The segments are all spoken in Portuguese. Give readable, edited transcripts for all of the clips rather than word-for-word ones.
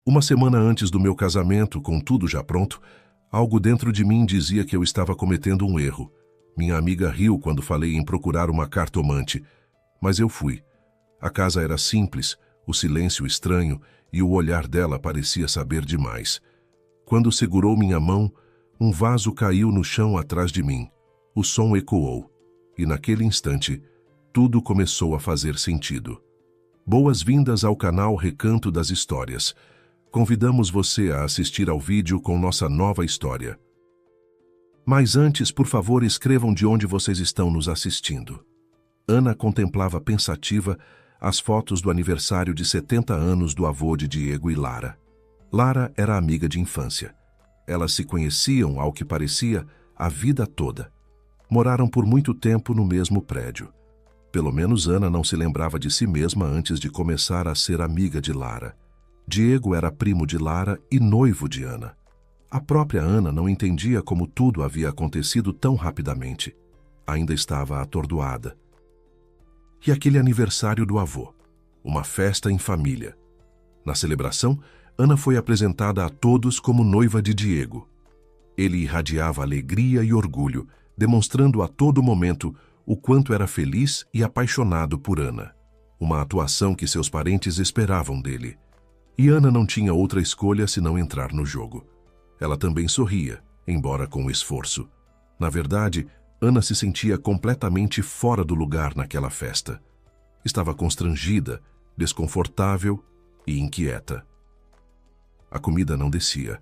Uma semana antes do meu casamento, com tudo já pronto, algo dentro de mim dizia que eu estava cometendo um erro. Minha amiga riu quando falei em procurar uma cartomante, mas eu fui. A casa era simples, o silêncio estranho e o olhar dela parecia saber demais. Quando segurou minha mão, um vaso caiu no chão atrás de mim. O som ecoou, e naquele instante, tudo começou a fazer sentido. Boas-vindas ao canal Recanto das Histórias. Convidamos você a assistir ao vídeo com nossa nova história. Mas antes, por favor, escrevam de onde vocês estão nos assistindo. Ana contemplava pensativa as fotos do aniversário de 70 anos do avô de Diego e Lara. Lara era amiga de infância. Elas se conheciam, ao que parecia, a vida toda. Moraram por muito tempo no mesmo prédio. Pelo menos Ana não se lembrava de si mesma antes de começar a ser amiga de Lara. Diego era primo de Lara e noivo de Ana. A própria Ana não entendia como tudo havia acontecido tão rapidamente. Ainda estava atordoada. E aquele aniversário do avô? Uma festa em família. Na celebração, Ana foi apresentada a todos como noiva de Diego. Ele irradiava alegria e orgulho, demonstrando a todo momento o quanto era feliz e apaixonado por Ana. Uma atuação que seus parentes esperavam dele. E Ana não tinha outra escolha senão entrar no jogo. Ela também sorria, embora com esforço. Na verdade, Ana se sentia completamente fora do lugar naquela festa. Estava constrangida, desconfortável e inquieta. A comida não descia,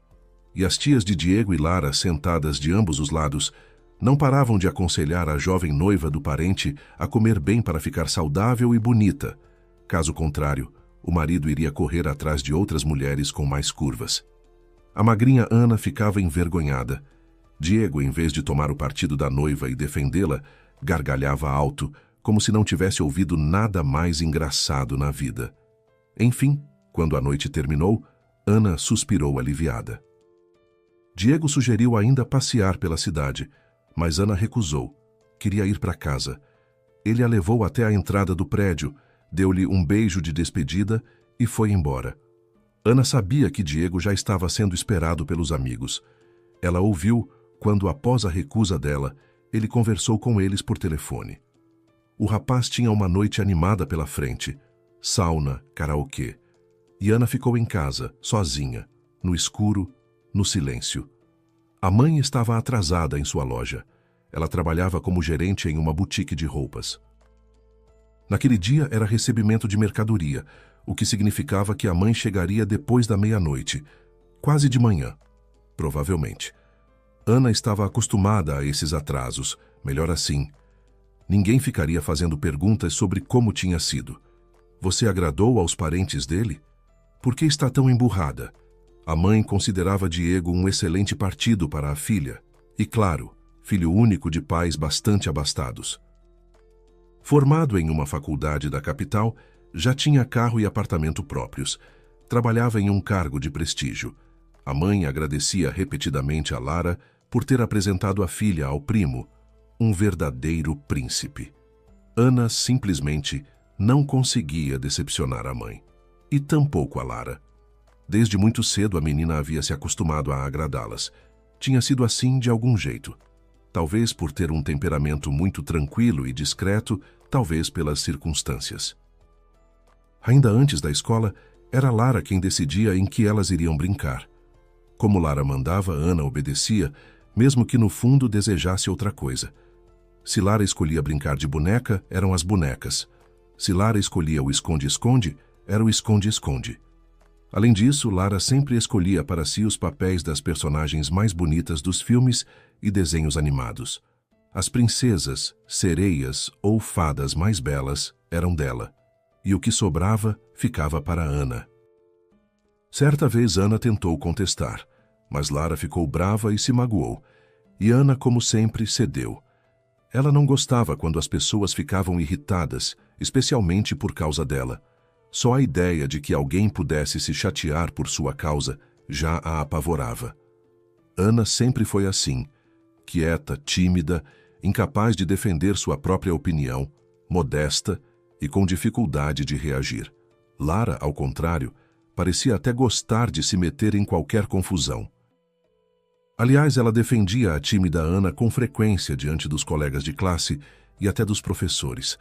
e as tias de Diego e Lara, sentadas de ambos os lados, não paravam de aconselhar a jovem noiva do parente a comer bem para ficar saudável e bonita. Caso contrário, o marido iria correr atrás de outras mulheres com mais curvas. A magrinha Ana ficava envergonhada. Diego, em vez de tomar o partido da noiva e defendê-la, gargalhava alto, como se não tivesse ouvido nada mais engraçado na vida. Enfim, quando a noite terminou, Ana suspirou aliviada. Diego sugeriu ainda passear pela cidade, mas Ana recusou. Queria ir para casa. Ele a levou até a entrada do prédio, deu-lhe um beijo de despedida e foi embora. Ana sabia que Diego já estava sendo esperado pelos amigos. Ela ouviu quando, após a recusa dela, ele conversou com eles por telefone. O rapaz tinha uma noite animada pela frente, sauna, karaokê. E Ana ficou em casa, sozinha, no escuro, no silêncio. A mãe estava atrasada em sua loja. Ela trabalhava como gerente em uma boutique de roupas. Naquele dia era recebimento de mercadoria, o que significava que a mãe chegaria depois da meia-noite, quase de manhã, provavelmente. Ana estava acostumada a esses atrasos, melhor assim. Ninguém ficaria fazendo perguntas sobre como tinha sido. Você agradou aos parentes dele? Por que está tão emburrada? A mãe considerava Diego um excelente partido para a filha. E claro, filho único de pais bastante abastados. Formado em uma faculdade da capital, já tinha carro e apartamento próprios. Trabalhava em um cargo de prestígio. A mãe agradecia repetidamente a Lara por ter apresentado a filha ao primo, um verdadeiro príncipe. Ana simplesmente não conseguia decepcionar a mãe. E tampouco a Lara. Desde muito cedo a menina havia se acostumado a agradá-las. Tinha sido assim de algum jeito. Talvez por ter um temperamento muito tranquilo e discreto, talvez pelas circunstâncias. Ainda antes da escola, era Lara quem decidia em que elas iriam brincar. Como Lara mandava, Ana obedecia, mesmo que no fundo desejasse outra coisa. Se Lara escolhia brincar de boneca, eram as bonecas. Se Lara escolhia o esconde-esconde, era o esconde-esconde. Além disso, Lara sempre escolhia para si os papéis das personagens mais bonitas dos filmes e desenhos animados. As princesas, sereias ou fadas mais belas eram dela, e o que sobrava ficava para Ana. Certa vez Ana tentou contestar, mas Lara ficou brava e se magoou, e Ana, como sempre, cedeu. Ela não gostava quando as pessoas ficavam irritadas, especialmente por causa dela. Só a ideia de que alguém pudesse se chatear por sua causa já a apavorava. Ana sempre foi assim, quieta, tímida, incapaz de defender sua própria opinião, modesta e com dificuldade de reagir. Lara, ao contrário, Parecia até gostar de se meter em qualquer confusão. Aliás, ela defendia a tímida Ana com frequência diante dos colegas de classe e até dos professores.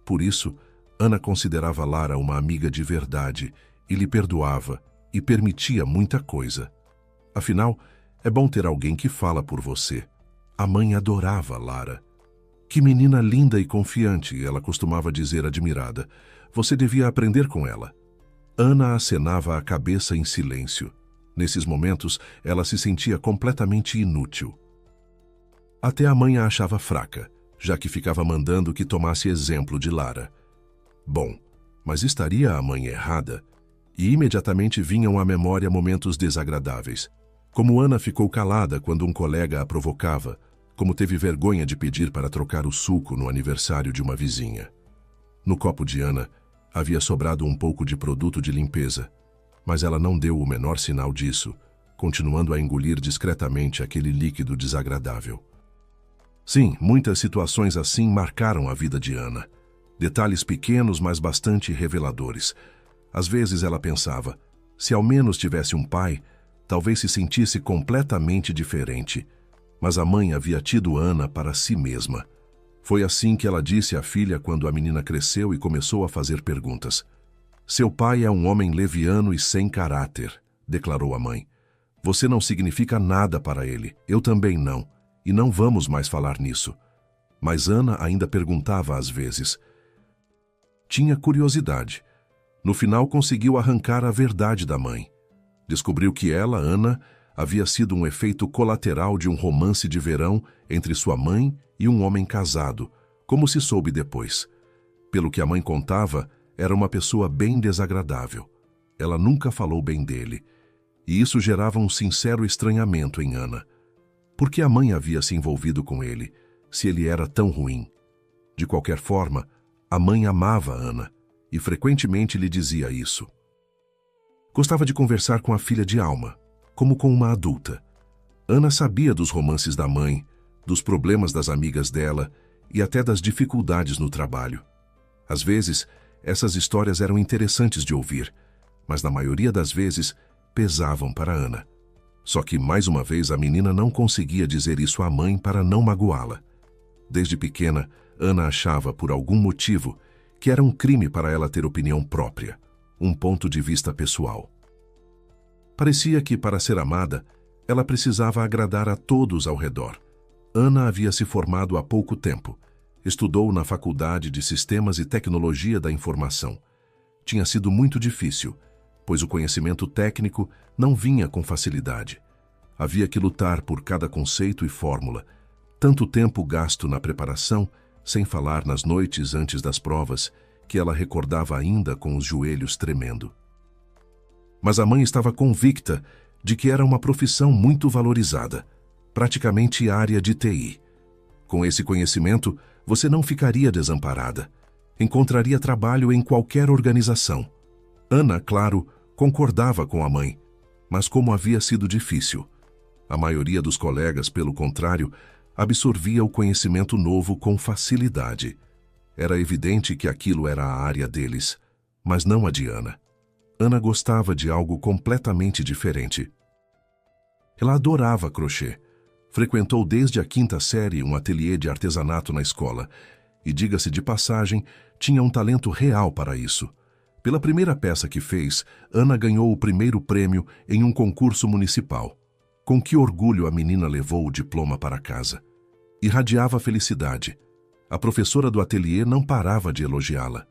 Por isso, Ana considerava Lara uma amiga de verdade e lhe perdoava e permitia muita coisa. Afinal, é bom ter alguém que fala por você. A mãe adorava Lara. Que menina linda e confiante, ela costumava dizer admirada. Você devia aprender com ela. Ana acenava a cabeça em silêncio. Nesses momentos, ela se sentia completamente inútil. Até a mãe a achava fraca, já que ficava mandando que tomasse exemplo de Lara. Bom, mas estaria a mãe errada? E imediatamente vinham à memória momentos desagradáveis. Como Ana ficou calada quando um colega a provocava, como teve vergonha de pedir para trocar o suco no aniversário de uma vizinha. No copo de Ana, havia sobrado um pouco de produto de limpeza, mas ela não deu o menor sinal disso, continuando a engolir discretamente aquele líquido desagradável. Sim, muitas situações assim marcaram a vida de Ana. Detalhes pequenos, mas bastante reveladores. Às vezes ela pensava, se ao menos tivesse um pai, talvez se sentisse completamente diferente. Mas a mãe havia tido Ana para si mesma. Foi assim que ela disse à filha quando a menina cresceu e começou a fazer perguntas. Seu pai é um homem leviano e sem caráter, declarou a mãe. Você não significa nada para ele, eu também não, e não vamos mais falar nisso. Mas Ana ainda perguntava às vezes. Tinha curiosidade. No final conseguiu arrancar a verdade da mãe. Descobriu que ela, Ana, havia sido um efeito colateral de um romance de verão entre sua mãe e um homem casado, como se soube depois. Pelo que a mãe contava, era uma pessoa bem desagradável. Ela nunca falou bem dele, e isso gerava um sincero estranhamento em Ana. Por que a mãe havia se envolvido com ele, se ele era tão ruim? De qualquer forma, a mãe amava Ana, e frequentemente lhe dizia isso. Gostava de conversar com a filha de Alma, como com uma adulta. Ana sabia dos romances da mãe, dos problemas das amigas dela e até das dificuldades no trabalho. Às vezes, essas histórias eram interessantes de ouvir, mas na maioria das vezes pesavam para Ana. Só que, mais uma vez, a menina não conseguia dizer isso à mãe para não magoá-la. Desde pequena, Ana achava, por algum motivo, que era um crime para ela ter opinião própria, um ponto de vista pessoal. Parecia que, para ser amada, ela precisava agradar a todos ao redor. Ana havia se formado há pouco tempo. Estudou na Faculdade de Sistemas e Tecnologia da Informação. Tinha sido muito difícil, pois o conhecimento técnico não vinha com facilidade. Havia que lutar por cada conceito e fórmula, tanto tempo gasto na preparação, sem falar nas noites antes das provas, que ela recordava ainda com os joelhos tremendo. Mas a mãe estava convicta de que era uma profissão muito valorizada, praticamente área de TI. Com esse conhecimento, você não ficaria desamparada. Encontraria trabalho em qualquer organização. Ana, claro, concordava com a mãe, mas como havia sido difícil. A maioria dos colegas, pelo contrário, absorvia o conhecimento novo com facilidade. Era evidente que aquilo era a área deles, mas não a de Ana. Ana gostava de algo completamente diferente. Ela adorava crochê. Frequentou desde a 5ª série um ateliê de artesanato na escola e, diga-se de passagem, tinha um talento real para isso. Pela primeira peça que fez, Ana ganhou o primeiro prêmio em um concurso municipal. Com que orgulho a menina levou o diploma para casa. Irradiava felicidade. A professora do ateliê não parava de elogiá-la.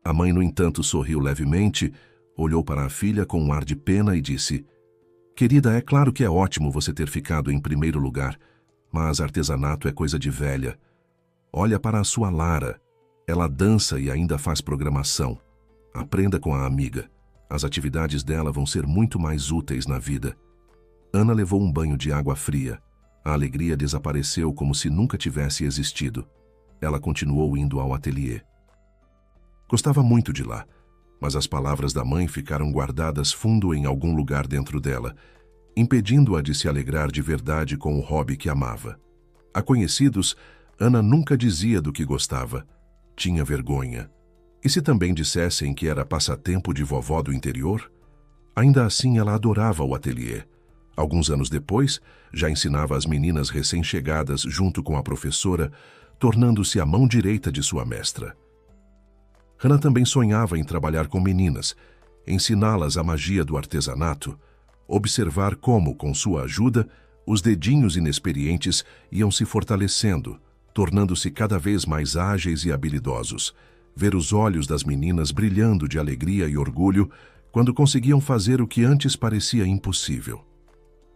A mãe, no entanto, sorriu levemente, olhou para a filha com um ar de pena e disse: Querida, é claro que é ótimo você ter ficado em primeiro lugar, mas artesanato é coisa de velha. Olha para a sua Lara. Ela dança e ainda faz programação. Aprenda com a amiga. As atividades dela vão ser muito mais úteis na vida. Ana levou um banho de água fria. A alegria desapareceu como se nunca tivesse existido. Ela continuou indo ao ateliê. Gostava muito de lá, mas as palavras da mãe ficaram guardadas fundo em algum lugar dentro dela, impedindo-a de se alegrar de verdade com o hobby que amava. A conhecidos, Ana nunca dizia do que gostava. Tinha vergonha. E se também dissessem que era passatempo de vovó do interior? Ainda assim, ela adorava o ateliê. Alguns anos depois, já ensinava as meninas recém-chegadas junto com a professora, tornando-se a mão direita de sua mestra. Hannah também sonhava em trabalhar com meninas, ensiná-las a magia do artesanato, observar como, com sua ajuda, os dedinhos inexperientes iam se fortalecendo, tornando-se cada vez mais ágeis e habilidosos, ver os olhos das meninas brilhando de alegria e orgulho quando conseguiam fazer o que antes parecia impossível.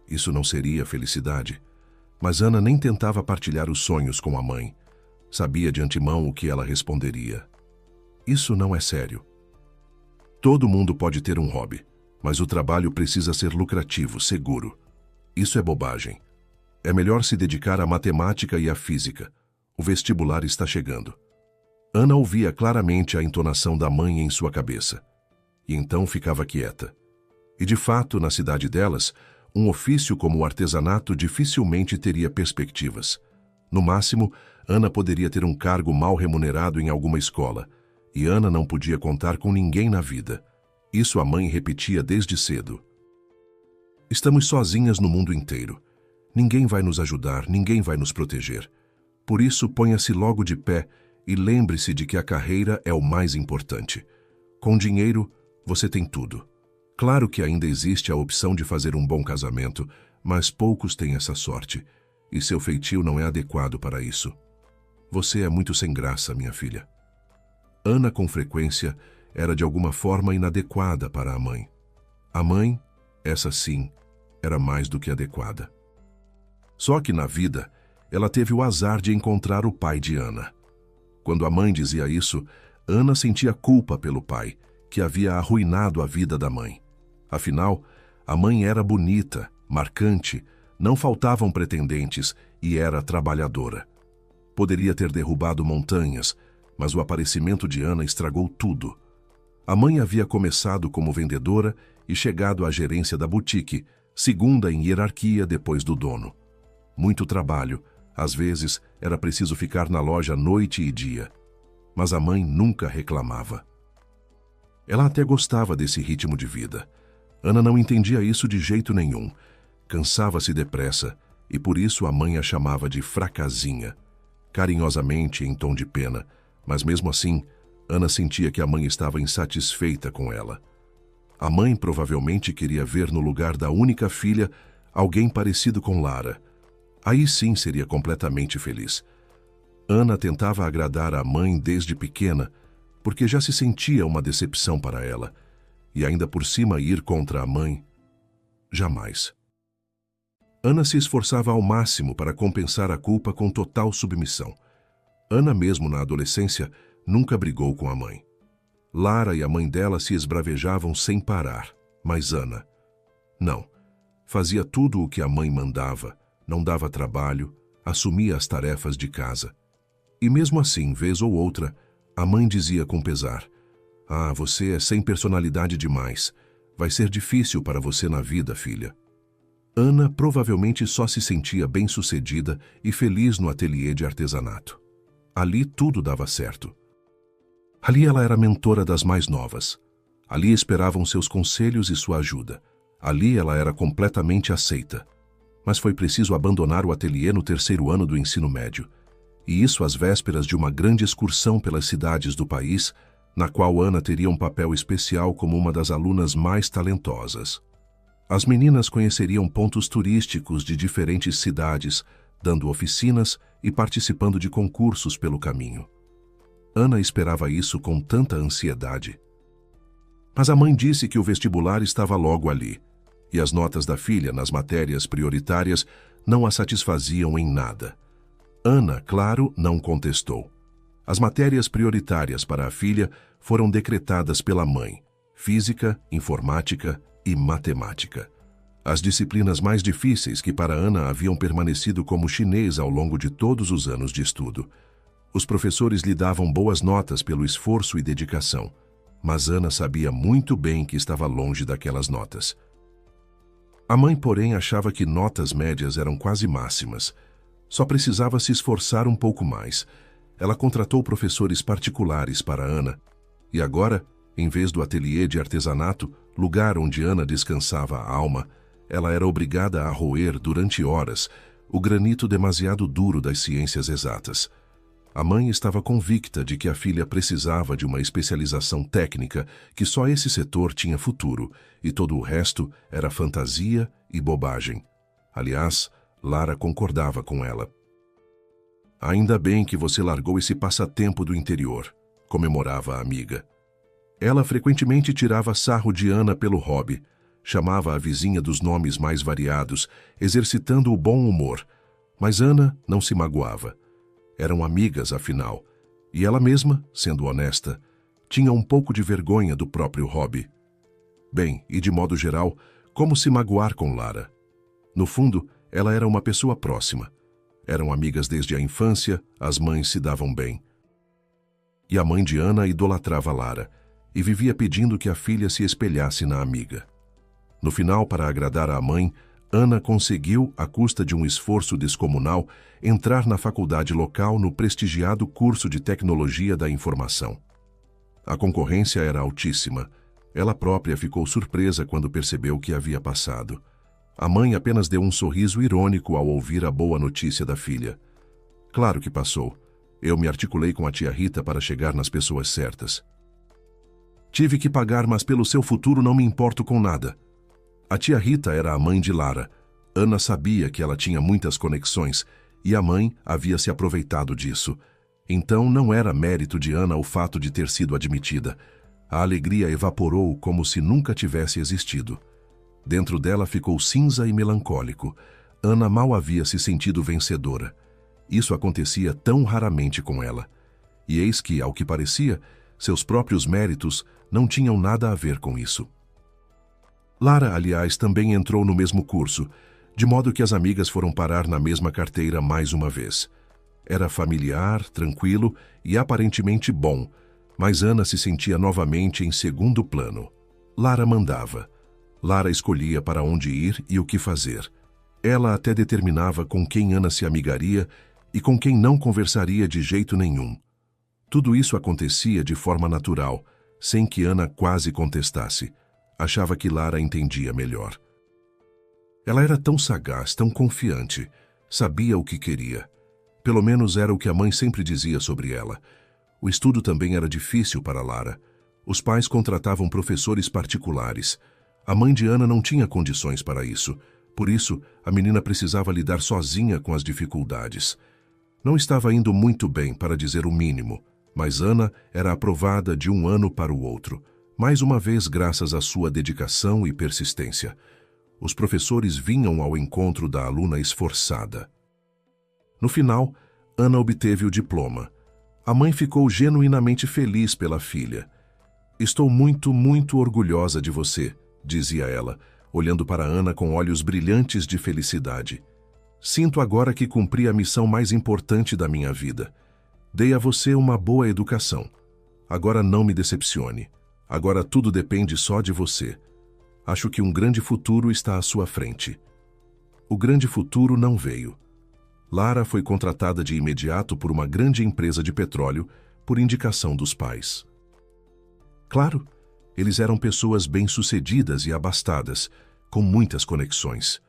Isso não seria felicidade, mas Hannah nem tentava partilhar os sonhos com a mãe. Sabia de antemão o que ela responderia. Isso não é sério. Todo mundo pode ter um hobby, mas o trabalho precisa ser lucrativo, seguro. Isso é bobagem. É melhor se dedicar à matemática e à física. O vestibular está chegando. Hannah ouvia claramente a entonação da mãe em sua cabeça. E então ficava quieta. E de fato, na cidade delas, um ofício como o artesanato dificilmente teria perspectivas. No máximo, Hannah poderia ter um cargo mal remunerado em alguma escola. E Hannah não podia contar com ninguém na vida. Isso a mãe repetia desde cedo. Estamos sozinhas no mundo inteiro. Ninguém vai nos ajudar, ninguém vai nos proteger. Por isso, ponha-se logo de pé e lembre-se de que a carreira é o mais importante. Com dinheiro, você tem tudo. Claro que ainda existe a opção de fazer um bom casamento, mas poucos têm essa sorte, e seu feitio não é adequado para isso. Você é muito sem graça, minha filha. Hannah, com frequência, era de alguma forma inadequada para a mãe. A mãe, essa sim, era mais do que adequada. Só que na vida, ela teve o azar de encontrar o pai de Hannah. Quando a mãe dizia isso, Hannah sentia culpa pelo pai, que havia arruinado a vida da mãe. Afinal, a mãe era bonita, marcante, não faltavam pretendentes e era trabalhadora. Poderia ter derrubado montanhas, mas o aparecimento de Hannah estragou tudo. A mãe havia começado como vendedora e chegado à gerência da boutique, segunda em hierarquia depois do dono. Muito trabalho, às vezes era preciso ficar na loja noite e dia. Mas a mãe nunca reclamava. Ela até gostava desse ritmo de vida. Hannah não entendia isso de jeito nenhum. Cansava-se depressa e por isso a mãe a chamava de fracasinha, carinhosamente em tom de pena, mas mesmo assim, Hannah sentia que a mãe estava insatisfeita com ela. A mãe provavelmente queria ver no lugar da única filha alguém parecido com Lara. Aí sim seria completamente feliz. Hannah tentava agradar a mãe desde pequena, porque já se sentia uma decepção para ela, e ainda por cima ir contra a mãe, jamais. Hannah se esforçava ao máximo para compensar a culpa com total submissão. Hannah, mesmo na adolescência, nunca brigou com a mãe. Lara e a mãe dela se esbravejavam sem parar, mas Hannah, não. Fazia tudo o que a mãe mandava, não dava trabalho, assumia as tarefas de casa. E mesmo assim, vez ou outra, a mãe dizia com pesar: "Ah, você é sem personalidade demais. Vai ser difícil para você na vida, filha." Hannah provavelmente só se sentia bem-sucedida e feliz no ateliê de artesanato. Ali tudo dava certo. Ali ela era mentora das mais novas. Ali esperavam seus conselhos e sua ajuda. Ali ela era completamente aceita. Mas foi preciso abandonar o ateliê no 3º ano do ensino médio. E isso às vésperas de uma grande excursão pelas cidades do país, na qual Hannah teria um papel especial como uma das alunas mais talentosas. As meninas conheceriam pontos turísticos de diferentes cidades, dando oficinas e participando de concursos pelo caminho. Hannah esperava isso com tanta ansiedade. Mas a mãe disse que o vestibular estava logo ali, e as notas da filha nas matérias prioritárias não a satisfaziam em nada. Hannah, claro, não contestou. As matérias prioritárias para a filha foram decretadas pela mãe: física, informática e matemática. As disciplinas mais difíceis que para Hannah haviam permanecido como chinês ao longo de todos os anos de estudo. Os professores lhe davam boas notas pelo esforço e dedicação, mas Hannah sabia muito bem que estava longe daquelas notas. A mãe, porém, achava que notas médias eram quase máximas. Só precisava se esforçar um pouco mais. Ela contratou professores particulares para Hannah E agora, em vez do ateliê de artesanato, lugar onde Ana descansava a alma, ela era obrigada a roer durante horas o granito demasiado duro das ciências exatas. A mãe estava convicta de que a filha precisava de uma especialização técnica, que só esse setor tinha futuro, e todo o resto era fantasia e bobagem. Aliás, Lara concordava com ela. Ainda bem que você largou esse passatempo do interior, comemorava a amiga. Ela frequentemente tirava sarro de Ana pelo hobby, chamava a vizinha dos nomes mais variados, exercitando o bom humor, mas Ana não se magoava. Eram amigas, afinal, e ela mesma, sendo honesta, tinha um pouco de vergonha do próprio hobby. Bem, e de modo geral, como se magoar com Lara? No fundo, ela era uma pessoa próxima. Eram amigas desde a infância, as mães se davam bem. E a mãe de Ana idolatrava Lara, e vivia pedindo que a filha se espelhasse na amiga. No final, para agradar à mãe, Ana conseguiu, à custa de um esforço descomunal, entrar na faculdade local no prestigiado curso de Tecnologia da Informação. A concorrência era altíssima. Ela própria ficou surpresa quando percebeu o que havia passado. A mãe apenas deu um sorriso irônico ao ouvir a boa notícia da filha. Claro que passou. Eu me articulei com a tia Rita para chegar nas pessoas certas. Tive que pagar, mas pelo seu futuro não me importo com nada. A tia Rita era a mãe de Lara. Ana sabia que ela tinha muitas conexões e a mãe havia se aproveitado disso. Então não era mérito de Ana o fato de ter sido admitida. A alegria evaporou como se nunca tivesse existido. Dentro dela ficou cinza e melancólico. Ana mal havia se sentido vencedora. Isso acontecia tão raramente com ela. E eis que, ao que parecia, seus próprios méritos não tinham nada a ver com isso. Lara, aliás, também entrou no mesmo curso, de modo que as amigas foram parar na mesma carteira mais uma vez. Era familiar, tranquilo e aparentemente bom, mas Ana se sentia novamente em segundo plano. Lara mandava. Lara escolhia para onde ir e o que fazer. Ela até determinava com quem Ana se amigaria e com quem não conversaria de jeito nenhum. Tudo isso acontecia de forma natural, sem que Ana quase contestasse. Achava que Lara entendia melhor. Ela era tão sagaz, tão confiante, sabia o que queria. Pelo menos era o que a mãe sempre dizia sobre ela. O estudo também era difícil para Lara. Os pais contratavam professores particulares. A mãe de Ana não tinha condições para isso. Por isso, a menina precisava lidar sozinha com as dificuldades. Não estava indo muito bem, para dizer o mínimo, mas Ana era aprovada de um ano para o outro. Mais uma vez graças à sua dedicação e persistência. Os professores vinham ao encontro da aluna esforçada. No final, Ana obteve o diploma. A mãe ficou genuinamente feliz pela filha. "Estou muito, muito orgulhosa de você", dizia ela, olhando para Ana com olhos brilhantes de felicidade. "Sinto agora que cumpri a missão mais importante da minha vida. Dei a você uma boa educação. Agora não me decepcione. Agora tudo depende só de você. Acho que um grande futuro está à sua frente." O grande futuro não veio. Lara foi contratada de imediato por uma grande empresa de petróleo por indicação dos pais. Claro, eles eram pessoas bem-sucedidas e abastadas, com muitas conexões.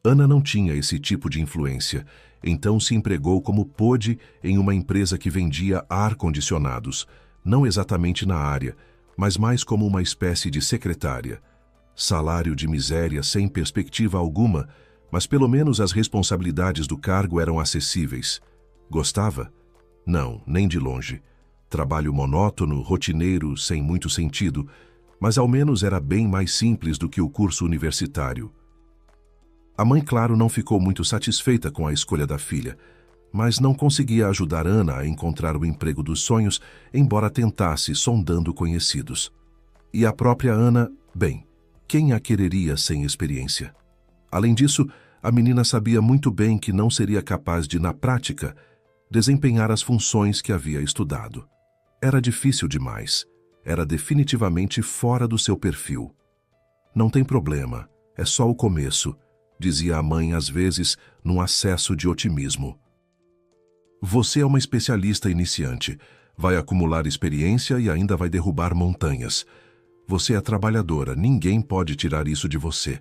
Ana não tinha esse tipo de influência, então se empregou como pôde em uma empresa que vendia ar-condicionados, não exatamente na área, mas mais como uma espécie de secretária. Salário de miséria sem perspectiva alguma, mas pelo menos as responsabilidades do cargo eram acessíveis. Gostava? Não, nem de longe. Trabalho monótono, rotineiro, sem muito sentido, mas ao menos era bem mais simples do que o curso universitário. A mãe, claro, não ficou muito satisfeita com a escolha da filha, mas não conseguia ajudar Ana a encontrar o emprego dos sonhos, embora tentasse, sondando conhecidos. E a própria Ana, bem, quem a quereria sem experiência? Além disso, a menina sabia muito bem que não seria capaz de, na prática, desempenhar as funções que havia estudado. Era difícil demais. Era definitivamente fora do seu perfil. "Não tem problema, é só o começo", dizia a mãe às vezes, num acesso de otimismo. "Você é uma especialista iniciante. vai acumular experiência e ainda vai derrubar montanhas. Você é trabalhadora, ninguém pode tirar isso de você.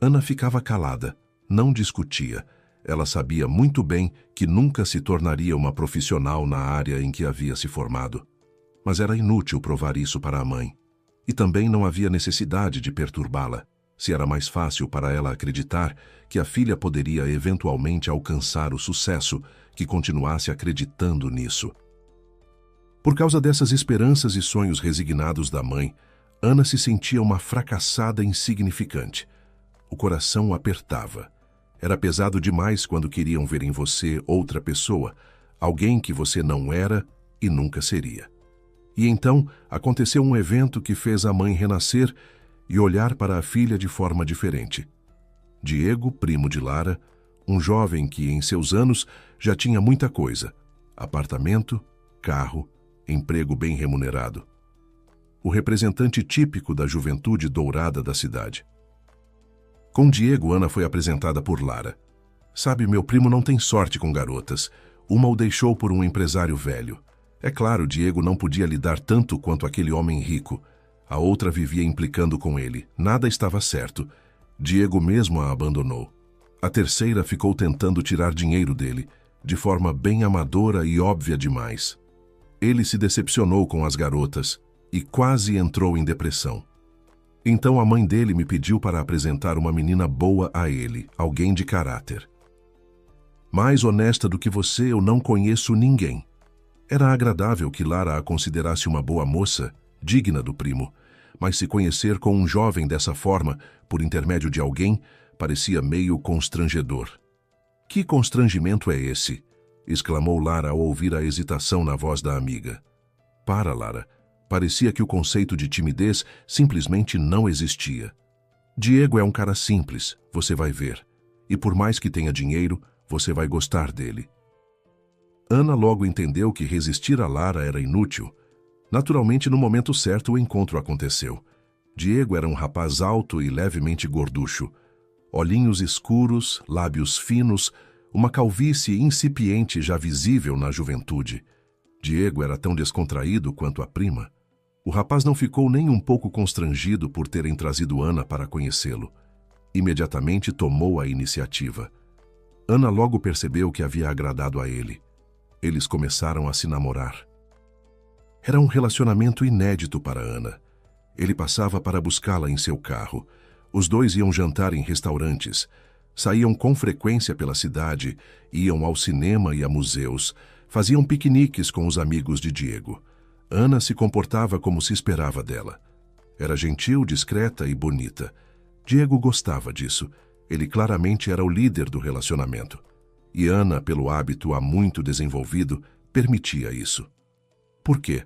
Ana ficava calada, não discutia. Ela sabia muito bem que nunca se tornaria uma profissional na área em que havia se formado. Mas era inútil provar isso para a mãe. E também não havia necessidade de perturbá-la, se era mais fácil para ela acreditar que a filha poderia eventualmente alcançar o sucesso que continuasse acreditando nisso. Por causa dessas esperanças e sonhos resignados da mãe, Ana se sentia uma fracassada insignificante. O coração apertava. Era pesado demais quando queriam ver em você outra pessoa, alguém que você não era e nunca seria. E então aconteceu um evento que fez a mãe renascer e olhar para a filha de forma diferente. Diego, primo de Lara, um jovem que em seus anos já tinha muita coisa: apartamento, carro, emprego bem remunerado. O representante típico da juventude dourada da cidade. Com Diego, Ana foi apresentada por Lara. Sabe, meu primo não tem sorte com garotas. Uma o deixou por um empresário velho. É claro, Diego não podia lidar tanto quanto aquele homem rico. A outra vivia implicando com ele. Nada estava certo. Diego mesmo a abandonou. A terceira ficou tentando tirar dinheiro dele, de forma bem amadora e óbvia demais. Ele se decepcionou com as garotas e quase entrou em depressão. Então a mãe dele me pediu para apresentar uma menina boa a ele, alguém de caráter. Mais honesta do que você, eu não conheço ninguém. Era agradável que Lara a considerasse uma boa moça, digna do primo, mas se conhecer com um jovem dessa forma, por intermédio de alguém, parecia meio constrangedor. Que constrangimento é esse? Exclamou Lara ao ouvir a hesitação na voz da amiga. Para, Lara. Parecia que o conceito de timidez simplesmente não existia. Diego é um cara simples, você vai ver. E por mais que tenha dinheiro, você vai gostar dele. Ana logo entendeu que resistir a Lara era inútil. Naturalmente, no momento certo, o encontro aconteceu. Diego era um rapaz alto e levemente gorducho. Olhinhos escuros, lábios finos, uma calvície incipiente já visível na juventude. Diego era tão descontraído quanto a prima. O rapaz não ficou nem um pouco constrangido por terem trazido Ana para conhecê-lo. Imediatamente tomou a iniciativa. Ana logo percebeu que havia agradado a ele. Eles começaram a se namorar. Era um relacionamento inédito para Ana. Ele passava para buscá-la em seu carro. Os dois iam jantar em restaurantes. Saíam com frequência pela cidade, iam ao cinema e a museus. Faziam piqueniques com os amigos de Diego. Ana se comportava como se esperava dela. Era gentil, discreta e bonita. Diego gostava disso. Ele claramente era o líder do relacionamento. E Ana, pelo hábito há muito desenvolvido, permitia isso. Por quê?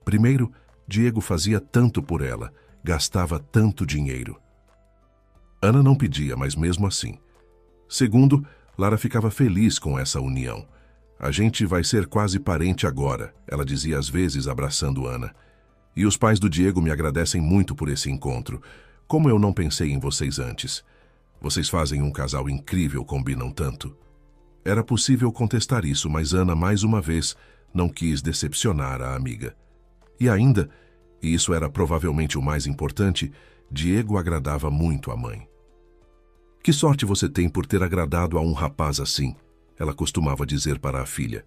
Primeiro, Diego fazia tanto por ela, gastava tanto dinheiro. Ana não pedia, mas mesmo assim. Segundo, Lara ficava feliz com essa união. A gente vai ser quase parente agora, ela dizia às vezes abraçando Ana. E os pais do Diego me agradecem muito por esse encontro. Como eu não pensei em vocês antes. Vocês fazem um casal incrível, combinam tanto. Era possível contestar isso, mas Ana, mais uma vez, não quis decepcionar a amiga. E ainda, e isso era provavelmente o mais importante, Diego agradava muito a mãe. Que sorte você tem por ter agradado a um rapaz assim, ela costumava dizer para a filha.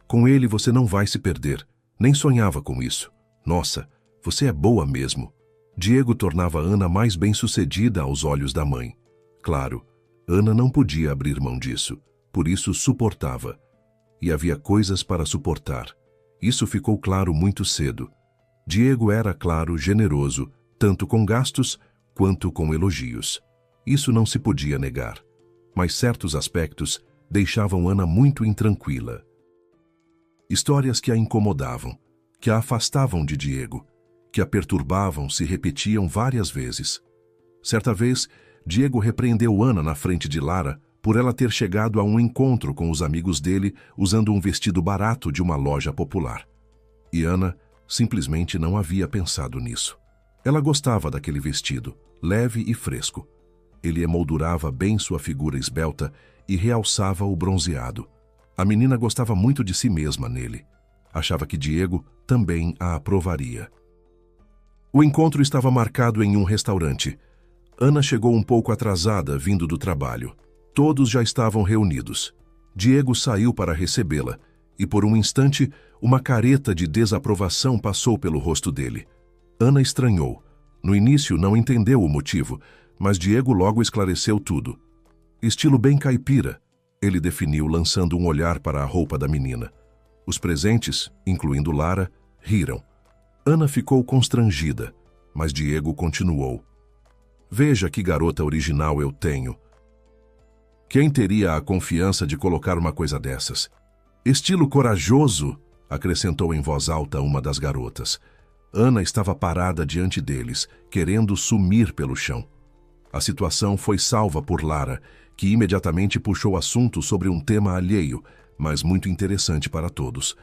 Com ele você não vai se perder, nem sonhava com isso. Nossa, você é boa mesmo. Diego tornava Ana mais bem-sucedida aos olhos da mãe. Claro, Ana não podia abrir mão disso, por isso suportava. E havia coisas para suportar. Isso ficou claro muito cedo. Diego era, claro, generoso, tanto com gastos quanto com elogios. Isso não se podia negar. Mas certos aspectos deixavam Ana muito intranquila. Histórias que a incomodavam, que a afastavam de Diego, que a perturbavam se repetiam várias vezes. Certa vez, Diego repreendeu Ana na frente de Lara por ela ter chegado a um encontro com os amigos dele usando um vestido barato de uma loja popular. E Ana simplesmente não havia pensado nisso. Ela gostava daquele vestido, leve e fresco. Ele emoldurava bem sua figura esbelta e realçava o bronzeado. A menina gostava muito de si mesma nele. Achava que Diego também a aprovaria. O encontro estava marcado em um restaurante. Ana chegou um pouco atrasada, vindo do trabalho. Todos já estavam reunidos. Diego saiu para recebê-la, e por um instante, uma careta de desaprovação passou pelo rosto dele. Ana estranhou. No início, não entendeu o motivo, mas Diego logo esclareceu tudo. Estilo bem caipira, ele definiu, lançando um olhar para a roupa da menina. Os presentes, incluindo Lara, riram. Ana ficou constrangida, mas Diego continuou. Veja que garota original eu tenho. Quem teria a confiança de colocar uma coisa dessas? Estilo corajoso, acrescentou em voz alta uma das garotas. Ana estava parada diante deles, querendo sumir pelo chão. A situação foi salva por Lara, que imediatamente puxou assunto sobre um tema alheio, mas muito interessante para todos.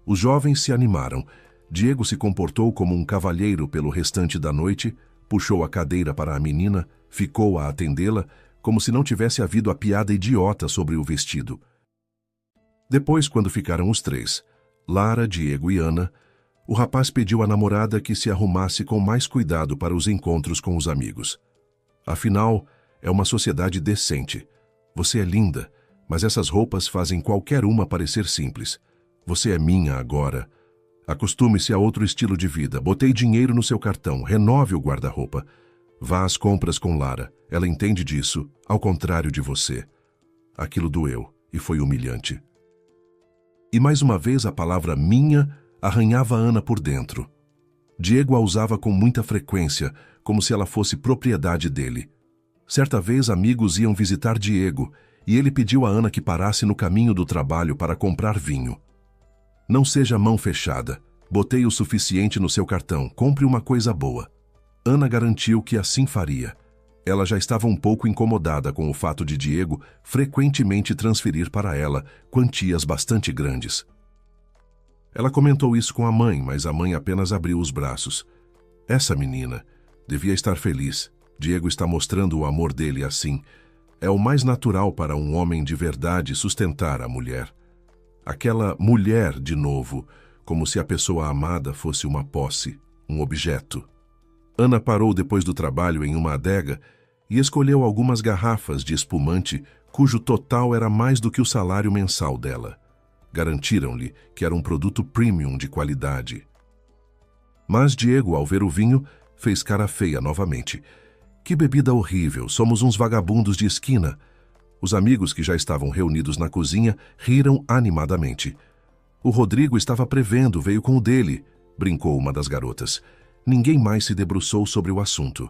Os jovens se animaram. Diego se comportou como um cavalheiro pelo restante da noite, puxou a cadeira para a menina, ficou a atendê-la, como se não tivesse havido a piada idiota sobre o vestido. Depois, quando ficaram os três, Lara, Diego e Ana, o rapaz pediu à namorada que se arrumasse com mais cuidado para os encontros com os amigos. Afinal, é uma sociedade decente. Você é linda, mas essas roupas fazem qualquer uma parecer simples. Você é minha agora. Acostume-se a outro estilo de vida. Botei dinheiro no seu cartão. Renove o guarda-roupa. Vá às compras com Lara. Ela entende disso, ao contrário de você. Aquilo doeu e foi humilhante. E mais uma vez a palavra minha arranhava Ana por dentro. Diego a usava com muita frequência, como se ela fosse propriedade dele. Certa vez amigos iam visitar Diego e ele pediu a Ana que parasse no caminho do trabalho para comprar vinho. Não seja mão fechada. Botei o suficiente no seu cartão. Compre uma coisa boa. Ana garantiu que assim faria. Ela já estava um pouco incomodada com o fato de Diego frequentemente transferir para ela quantias bastante grandes. Ela comentou isso com a mãe, mas a mãe apenas abriu os braços. Essa menina devia estar feliz. Diego está mostrando o amor dele assim. É o mais natural para um homem de verdade sustentar a mulher. Aquela mulher, de novo, como se a pessoa amada fosse uma posse, um objeto. Ana parou depois do trabalho em uma adega e escolheu algumas garrafas de espumante cujo total era mais do que o salário mensal dela. Garantiram-lhe que era um produto premium de qualidade. Mas Diego, ao ver o vinho, fez cara feia novamente. Que bebida horrível, somos uns vagabundos de esquina. Os amigos que já estavam reunidos na cozinha riram animadamente. O Rodrigo estava prevendo, veio com o dele, brincou uma das garotas. Ninguém mais se debruçou sobre o assunto.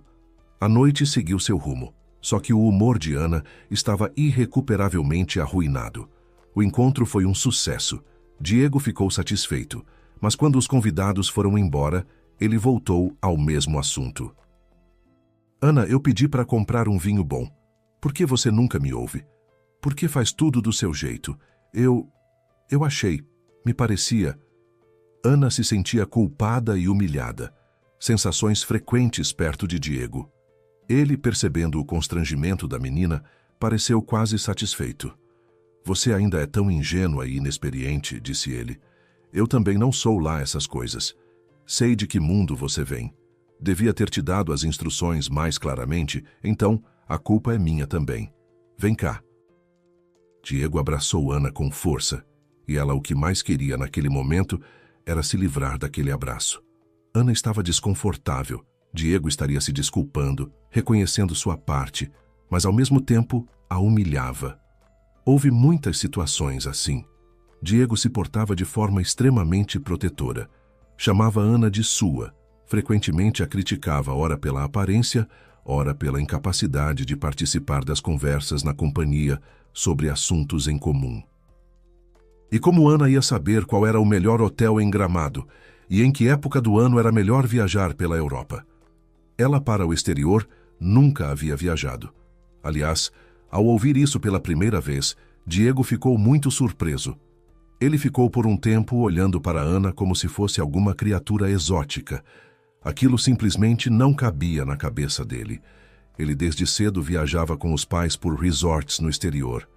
A noite seguiu seu rumo, só que o humor de Ana estava irrecuperavelmente arruinado. O encontro foi um sucesso. Diego ficou satisfeito, mas quando os convidados foram embora, ele voltou ao mesmo assunto. Ana, eu pedi para comprar um vinho bom. Por que você nunca me ouve? Por que faz tudo do seu jeito? Eu achei, me parecia. Ana se sentia culpada e humilhada. Sensações frequentes perto de Diego. Ele, percebendo o constrangimento da menina, pareceu quase satisfeito. Você ainda é tão ingênua e inexperiente, disse ele. Eu também não sou lá essas coisas. Sei de que mundo você vem. Devia ter te dado as instruções mais claramente, então a culpa é minha também. Vem cá. Diego abraçou Ana com força, e ela o que mais queria naquele momento era se livrar daquele abraço. Ana estava desconfortável. Diego estaria se desculpando, reconhecendo sua parte, mas ao mesmo tempo a humilhava. Houve muitas situações assim. Diego se portava de forma extremamente protetora. Chamava Ana de sua. Frequentemente a criticava, ora pela aparência, ora pela incapacidade de participar das conversas na companhia sobre assuntos em comum. E como Ana ia saber qual era o melhor hotel em Gramado e em que época do ano era melhor viajar pela Europa? Ela, para o exterior, nunca havia viajado. Aliás, ao ouvir isso pela primeira vez, Diego ficou muito surpreso. Ele ficou por um tempo olhando para Ana como se fosse alguma criatura exótica. Aquilo simplesmente não cabia na cabeça dele. Ele desde cedo viajava com os pais por resorts no exterior.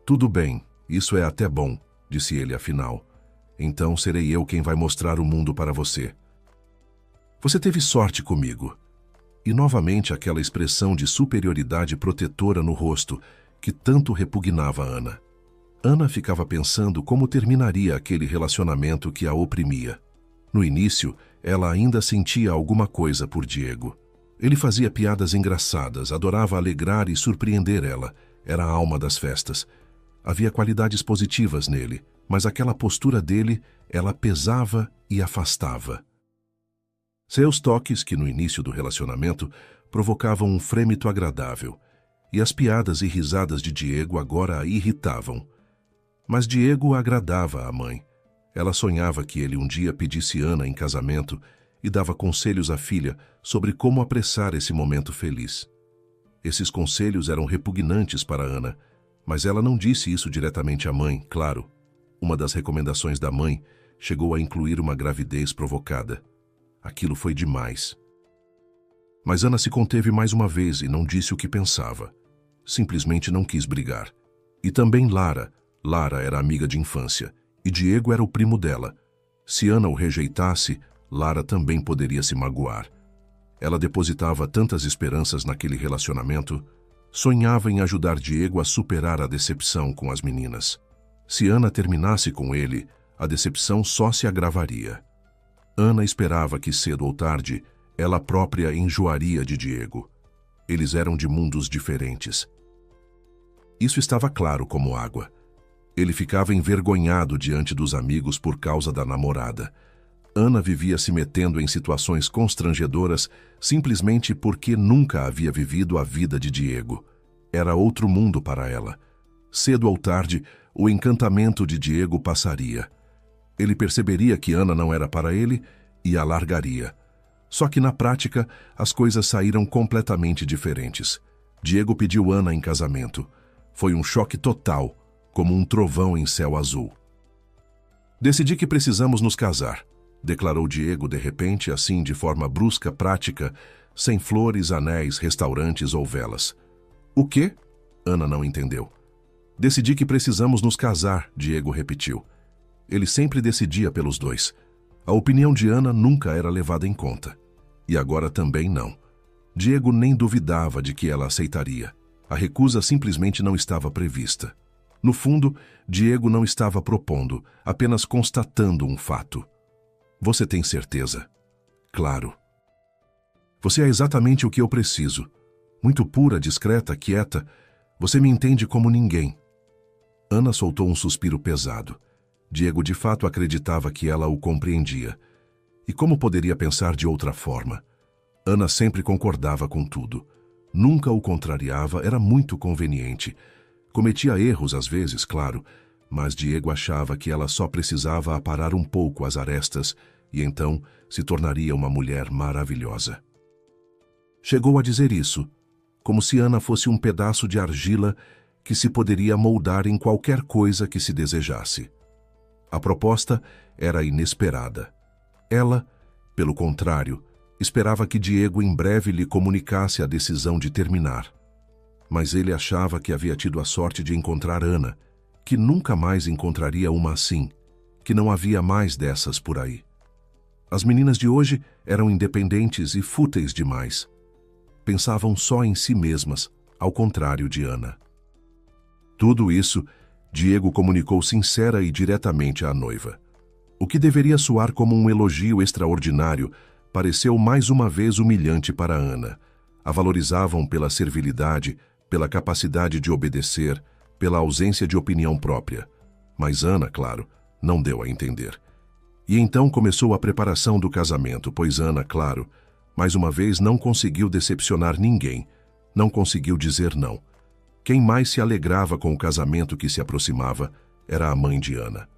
Tudo bem, isso é até bom, disse ele afinal. Então serei eu quem vai mostrar o mundo para você. Você teve sorte comigo. E novamente aquela expressão de superioridade protetora no rosto que tanto repugnava Ana. Ana ficava pensando como terminaria aquele relacionamento que a oprimia. No início, ela ainda sentia alguma coisa por Diego. Ele fazia piadas engraçadas, adorava alegrar e surpreender ela. Era a alma das festas. Havia qualidades positivas nele, mas aquela postura dele, ela pesava e afastava. Seus toques, que no início do relacionamento provocavam um frêmito agradável, e as piadas e risadas de Diego agora a irritavam. Mas Diego agradava à mãe. Ela sonhava que ele um dia pedisse Ana em casamento e dava conselhos à filha sobre como apressar esse momento feliz. Esses conselhos eram repugnantes para Ana, mas ela não disse isso diretamente à mãe, claro. Uma das recomendações da mãe chegou a incluir uma gravidez provocada. Aquilo foi demais. Mas Ana se conteve mais uma vez e não disse o que pensava. Simplesmente não quis brigar. E também Lara. Lara era amiga de infância, e Diego era o primo dela. Se Ana o rejeitasse, Lara também poderia se magoar. Ela depositava tantas esperanças naquele relacionamento, sonhava em ajudar Diego a superar a decepção com as meninas. Se Ana terminasse com ele, a decepção só se agravaria. Ana esperava que cedo ou tarde, ela própria enjoaria de Diego. Eles eram de mundos diferentes. Isso estava claro como água. Ele ficava envergonhado diante dos amigos por causa da namorada. Ana vivia se metendo em situações constrangedoras simplesmente porque nunca havia vivido a vida de Diego. Era outro mundo para ela. Cedo ou tarde, o encantamento de Diego passaria. Ele perceberia que Ana não era para ele e a largaria. Só que na prática, as coisas saíram completamente diferentes. Diego pediu Ana em casamento. Foi um choque total, como um trovão em céu azul. Decidi que precisamos nos casar, declarou Diego de repente, assim de forma brusca, prática, sem flores, anéis, restaurantes ou velas. O quê? Ana não entendeu. Decidi que precisamos nos casar, Diego repetiu. Ele sempre decidia pelos dois. A opinião de Ana nunca era levada em conta. E agora também não. Diego nem duvidava de que ela aceitaria. A recusa simplesmente não estava prevista. No fundo, Diego não estava propondo, apenas constatando um fato. Você tem certeza? Claro. Você é exatamente o que eu preciso. Muito pura, discreta, quieta. Você me entende como ninguém. Ana soltou um suspiro pesado. Diego de fato acreditava que ela o compreendia. E como poderia pensar de outra forma? Ana sempre concordava com tudo. Nunca o contrariava, era muito conveniente. Cometia erros às vezes, claro, mas Diego achava que ela só precisava aparar um pouco as arestas e então se tornaria uma mulher maravilhosa. Chegou a dizer isso, como se Ana fosse um pedaço de argila que se poderia moldar em qualquer coisa que se desejasse. A proposta era inesperada. Ela, pelo contrário, esperava que Diego em breve lhe comunicasse a decisão de terminar. Mas ele achava que havia tido a sorte de encontrar Ana, que nunca mais encontraria uma assim, que não havia mais dessas por aí. As meninas de hoje eram independentes e fúteis demais. Pensavam só em si mesmas, ao contrário de Ana. Tudo isso, Diego comunicou sincera e diretamente à noiva. O que deveria soar como um elogio extraordinário pareceu mais uma vez humilhante para Ana. A valorizavam pela servilidade, pela capacidade de obedecer, pela ausência de opinião própria. Mas Ana, claro, não deu a entender. E então começou a preparação do casamento, pois Ana, claro, mais uma vez não conseguiu decepcionar ninguém, não conseguiu dizer não. Quem mais se alegrava com o casamento que se aproximava era a mãe de Ana.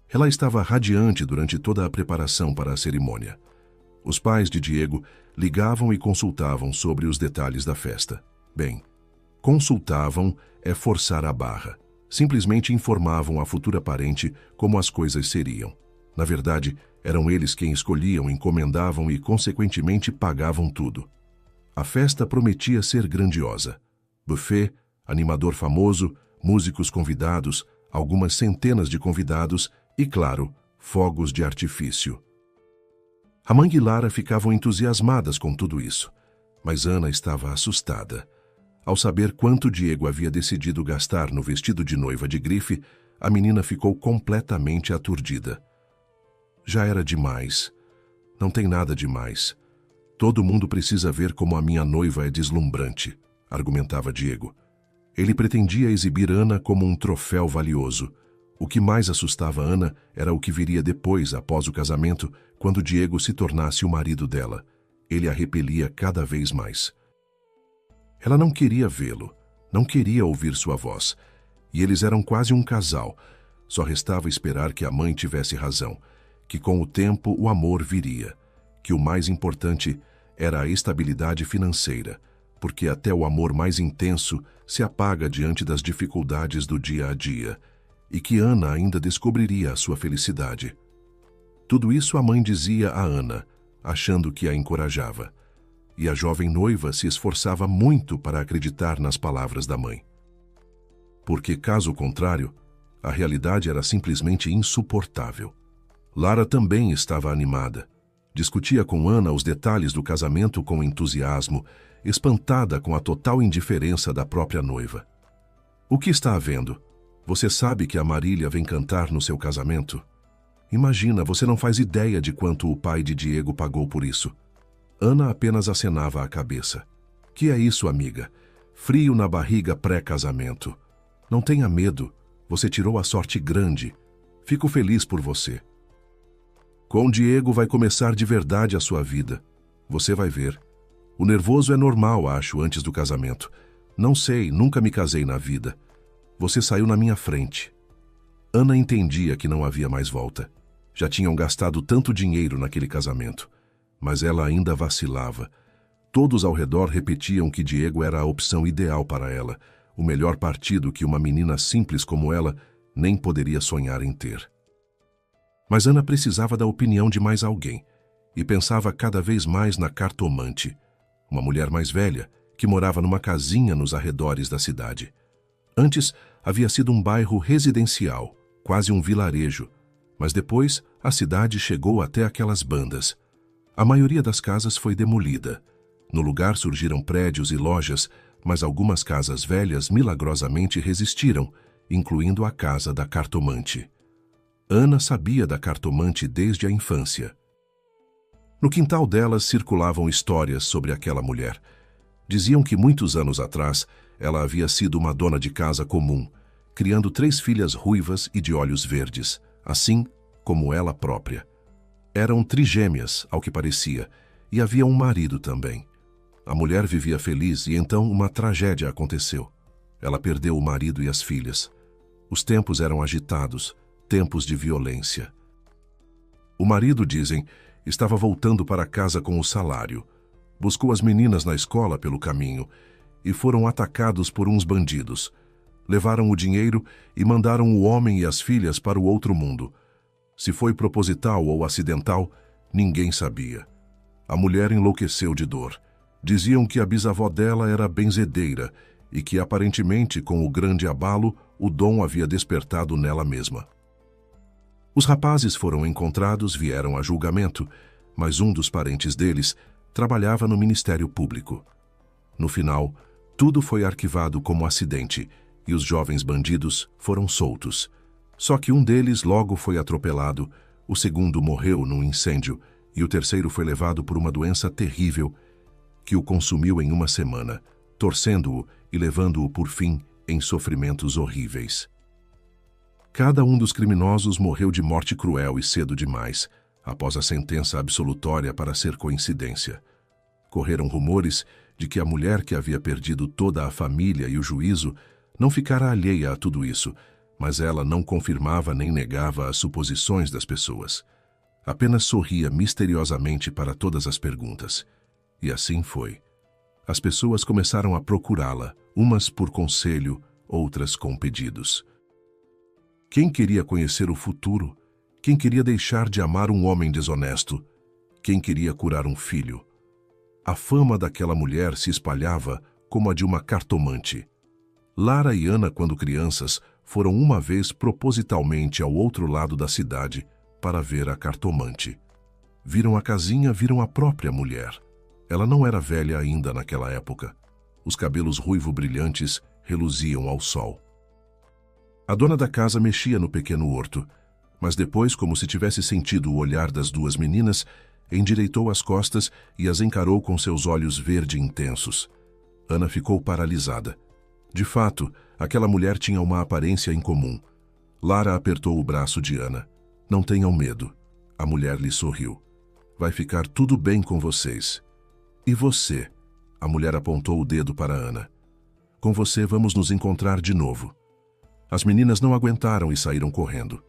Ela estava radiante durante toda a preparação para a cerimônia. Os pais de Diego ligavam e consultavam sobre os detalhes da festa. Bem, consultavam é forçar a barra. Simplesmente informavam a futura parente como as coisas seriam. Na verdade, eram eles quem escolhiam, encomendavam e, consequentemente, pagavam tudo. A festa prometia ser grandiosa. Buffet, animador famoso, músicos convidados, algumas centenas de convidados E, claro, fogos de artifício. A mãe e Lara ficavam entusiasmadas com tudo isso, mas Ana estava assustada. Ao saber quanto Diego havia decidido gastar no vestido de noiva de grife, a menina ficou completamente aturdida. Já era demais. Não tem nada demais. Todo mundo precisa ver como a minha noiva é deslumbrante, argumentava Diego. Ele pretendia exibir Ana como um troféu valioso. O que mais assustava Ana era o que viria depois, após o casamento, quando Diego se tornasse o marido dela. Ele a repelia cada vez mais. Ela não queria vê-lo, não queria ouvir sua voz. E eles eram quase um casal. Só restava esperar que a mãe tivesse razão, que com o tempo o amor viria, que o mais importante era a estabilidade financeira, porque até o amor mais intenso se apaga diante das dificuldades do dia a dia, e que Ana ainda descobriria a sua felicidade. Tudo isso a mãe dizia a Ana, achando que a encorajava. E a jovem noiva se esforçava muito para acreditar nas palavras da mãe. Porque, caso contrário, a realidade era simplesmente insuportável. Lara também estava animada. Discutia com Ana os detalhes do casamento com entusiasmo, espantada com a total indiferença da própria noiva. O que está havendo? Você sabe que a Marília vem cantar no seu casamento? Imagina, você não faz ideia de quanto o pai de Diego pagou por isso. Ana apenas acenava a cabeça. Que é isso, amiga? Frio na barriga pré-casamento. Não tenha medo, você tirou a sorte grande. Fico feliz por você. Com Diego vai começar de verdade a sua vida. Você vai ver. O nervoso é normal, acho, antes do casamento. Não sei, nunca me casei na vida. Você saiu na minha frente. Ana entendia que não havia mais volta. Já tinham gastado tanto dinheiro naquele casamento. Mas ela ainda vacilava. Todos ao redor repetiam que Diego era a opção ideal para ela, o melhor partido que uma menina simples como ela nem poderia sonhar em ter. Mas Ana precisava da opinião de mais alguém, e pensava cada vez mais na cartomante, uma mulher mais velha que morava numa casinha nos arredores da cidade. Antes, havia sido um bairro residencial, quase um vilarejo, mas depois a cidade chegou até aquelas bandas. A maioria das casas foi demolida. No lugar surgiram prédios e lojas, mas algumas casas velhas milagrosamente resistiram, incluindo a casa da cartomante. Ana sabia da cartomante desde a infância. No quintal delas circulavam histórias sobre aquela mulher. Diziam que muitos anos atrás ela havia sido uma dona de casa comum, criando 3 filhas ruivas e de olhos verdes, assim como ela própria. Eram trigêmeas, ao que parecia, e havia um marido também. A mulher vivia feliz e então uma tragédia aconteceu. Ela perdeu o marido e as filhas. Os tempos eram agitados, tempos de violência. O marido, dizem, estava voltando para casa com o salário. Buscou as meninas na escola pelo caminho e foram atacados por uns bandidos. Levaram o dinheiro e mandaram o homem e as filhas para o outro mundo. Se foi proposital ou acidental, ninguém sabia. A mulher enlouqueceu de dor. Diziam que a bisavó dela era benzedeira e que, aparentemente, com o grande abalo, o dom havia despertado nela mesma. Os rapazes foram encontrados, vieram a julgamento, mas um dos parentes deles trabalhava no Ministério Público. No final, tudo foi arquivado como acidente e os jovens bandidos foram soltos. Só que um deles logo foi atropelado, o segundo morreu num incêndio e o terceiro foi levado por uma doença terrível que o consumiu em uma semana, torcendo-o e levando-o, por fim, em sofrimentos horríveis. Cada um dos criminosos morreu de morte cruel e cedo demais, após a sentença absolutória para ser coincidência. Correram rumores de que a mulher que havia perdido toda a família e o juízo não ficara alheia a tudo isso, mas ela não confirmava nem negava as suposições das pessoas. Apenas sorria misteriosamente para todas as perguntas. E assim foi. As pessoas começaram a procurá-la, umas por conselho, outras com pedidos. Quem queria conhecer o futuro? Quem queria deixar de amar um homem desonesto? Quem queria curar um filho? A fama daquela mulher se espalhava como a de uma cartomante. Lara e Ana, quando crianças, foram uma vez propositalmente ao outro lado da cidade para ver a cartomante. Viram a casinha, viram a própria mulher. Ela não era velha ainda naquela época. Os cabelos ruivo-brilhantes reluziam ao sol. A dona da casa mexia no pequeno horto, mas depois, como se tivesse sentido o olhar das duas meninas, endireitou as costas e as encarou com seus olhos verde intensos. Ana ficou paralisada. De fato, aquela mulher tinha uma aparência incomum. Lara apertou o braço de Ana. Não tenham medo. A mulher lhe sorriu. Vai ficar tudo bem com vocês. E você? A mulher apontou o dedo para Ana. Com você vamos nos encontrar de novo. As meninas não aguentaram e saíram correndo.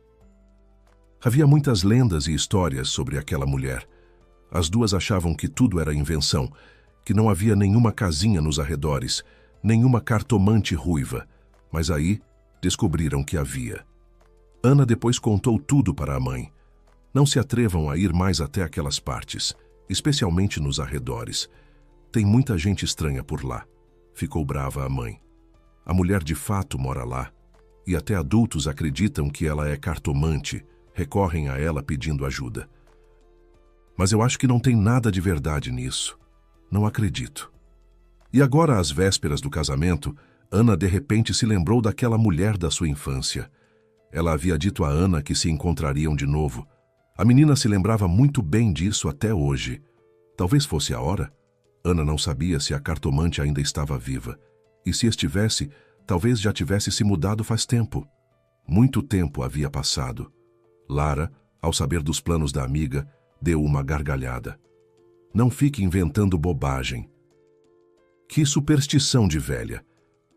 Havia muitas lendas e histórias sobre aquela mulher. As duas achavam que tudo era invenção, que não havia nenhuma casinha nos arredores, nenhuma cartomante ruiva, mas aí descobriram que havia. Ana depois contou tudo para a mãe. Não se atrevam a ir mais até aquelas partes, especialmente nos arredores. Tem muita gente estranha por lá. Ficou brava a mãe. A mulher de fato mora lá, e até adultos acreditam que ela é cartomante, recorrem a ela pedindo ajuda. Mas eu acho que não tem nada de verdade nisso. Não acredito. E agora, às vésperas do casamento, Ana de repente se lembrou daquela mulher da sua infância. Ela havia dito a Ana que se encontrariam de novo. A menina se lembrava muito bem disso até hoje. Talvez fosse a hora. Ana não sabia se a cartomante ainda estava viva. E se estivesse, talvez já tivesse se mudado faz tempo. Muito tempo havia passado. Lara, ao saber dos planos da amiga, deu uma gargalhada. Não fique inventando bobagem. Que superstição de velha.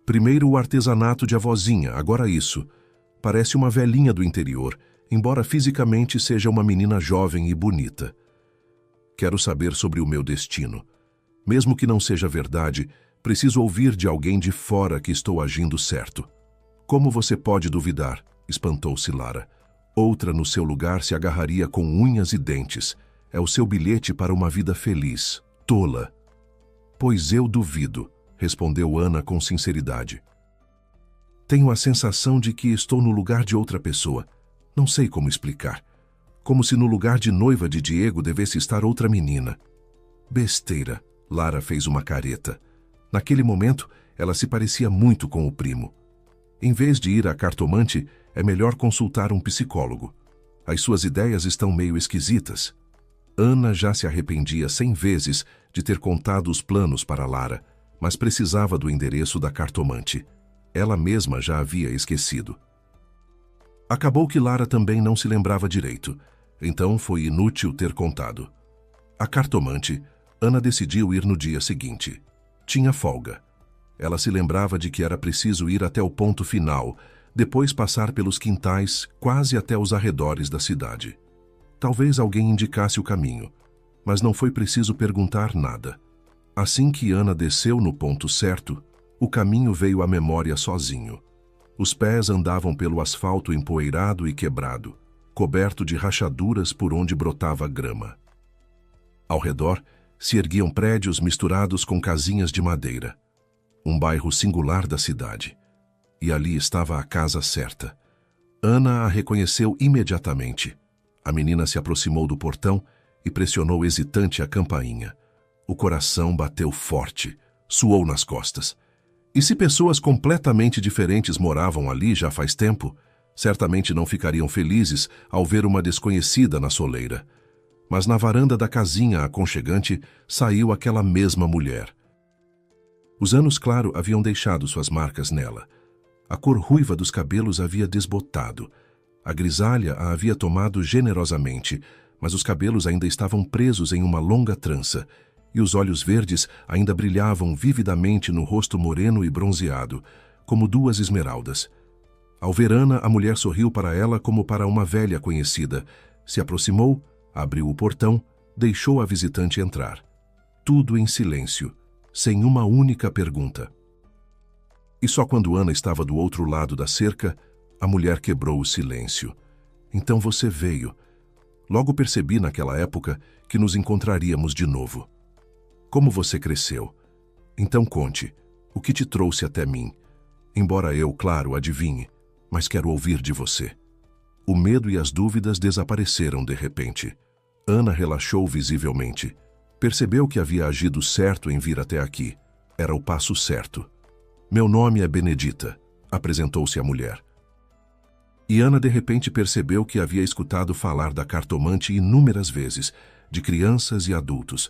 Primeiro o artesanato de avózinha, agora isso. Parece uma velhinha do interior, embora fisicamente seja uma menina jovem e bonita. Quero saber sobre o meu destino. Mesmo que não seja verdade, preciso ouvir de alguém de fora que estou agindo certo. Como você pode duvidar? Espantou-se Lara. Outra no seu lugar se agarraria com unhas e dentes. É o seu bilhete para uma vida feliz. Tola. Pois eu duvido, respondeu Ana com sinceridade. Tenho a sensação de que estou no lugar de outra pessoa. Não sei como explicar. Como se no lugar de noiva de Diego devesse estar outra menina. Besteira. Lara fez uma careta. Naquele momento, ela se parecia muito com o primo. Em vez de ir à cartomante, é melhor consultar um psicólogo. As suas ideias estão meio esquisitas. Ana já se arrependia 100 vezes de ter contado os planos para Lara, mas precisava do endereço da cartomante. Ela mesma já havia esquecido. Acabou que Lara também não se lembrava direito, então foi inútil ter contado. A cartomante, Ana decidiu ir no dia seguinte. Tinha folga. Ela se lembrava de que era preciso ir até o ponto final, depois passar pelos quintais, quase até os arredores da cidade. Talvez alguém indicasse o caminho, mas não foi preciso perguntar nada. Assim que Ana desceu no ponto certo, o caminho veio à memória sozinho. Os pés andavam pelo asfalto empoeirado e quebrado, coberto de rachaduras por onde brotava grama. Ao redor, se erguiam prédios misturados com casinhas de madeira. Um bairro singular da cidade. E ali estava a casa certa. Ana a reconheceu imediatamente. A menina se aproximou do portão e pressionou hesitante a campainha. O coração bateu forte, suou nas costas. E se pessoas completamente diferentes moravam ali já faz tempo, certamente não ficariam felizes ao ver uma desconhecida na soleira. Mas na varanda da casinha aconchegante saiu aquela mesma mulher. Os anos, claro, haviam deixado suas marcas nela. A cor ruiva dos cabelos havia desbotado. A grisalha a havia tomado generosamente, mas os cabelos ainda estavam presos em uma longa trança, e os olhos verdes ainda brilhavam vividamente no rosto moreno e bronzeado, como duas esmeraldas. Ao ver Ana, a mulher sorriu para ela como para uma velha conhecida, se aproximou, abriu o portão, deixou a visitante entrar. Tudo em silêncio, sem uma única pergunta. E só quando Ana estava do outro lado da cerca, a mulher quebrou o silêncio. Então você veio. Logo percebi naquela época que nos encontraríamos de novo. Como você cresceu? Então conte, o que te trouxe até mim? Embora eu, claro, adivinhe. mas quero ouvir de você." O medo e as dúvidas desapareceram de repente. Ana relaxou visivelmente. Percebeu que havia agido certo em vir até aqui. Era o passo certo. "Meu nome é Benedita", apresentou-se a mulher. E Ana de repente percebeu que havia escutado falar da cartomante inúmeras vezes, de crianças e adultos,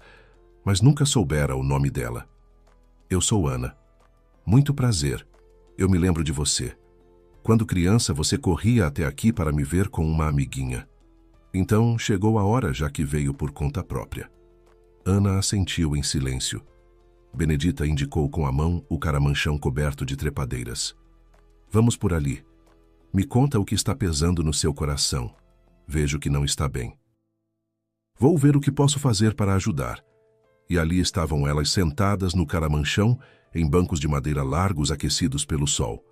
mas nunca soubera o nome dela. "Eu sou Ana. Muito prazer. Eu me lembro de você. Quando criança, você corria até aqui para me ver com uma amiguinha. Então, chegou a hora, já que veio por conta própria." Ana assentiu em silêncio. Benedita indicou com a mão o caramanchão coberto de trepadeiras. "Vamos por ali. Me conta o que está pesando no seu coração. Vejo que não está bem." "Vou ver o que posso fazer para ajudar." E ali estavam elas sentadas no caramanchão, em bancos de madeira largos aquecidos pelo sol.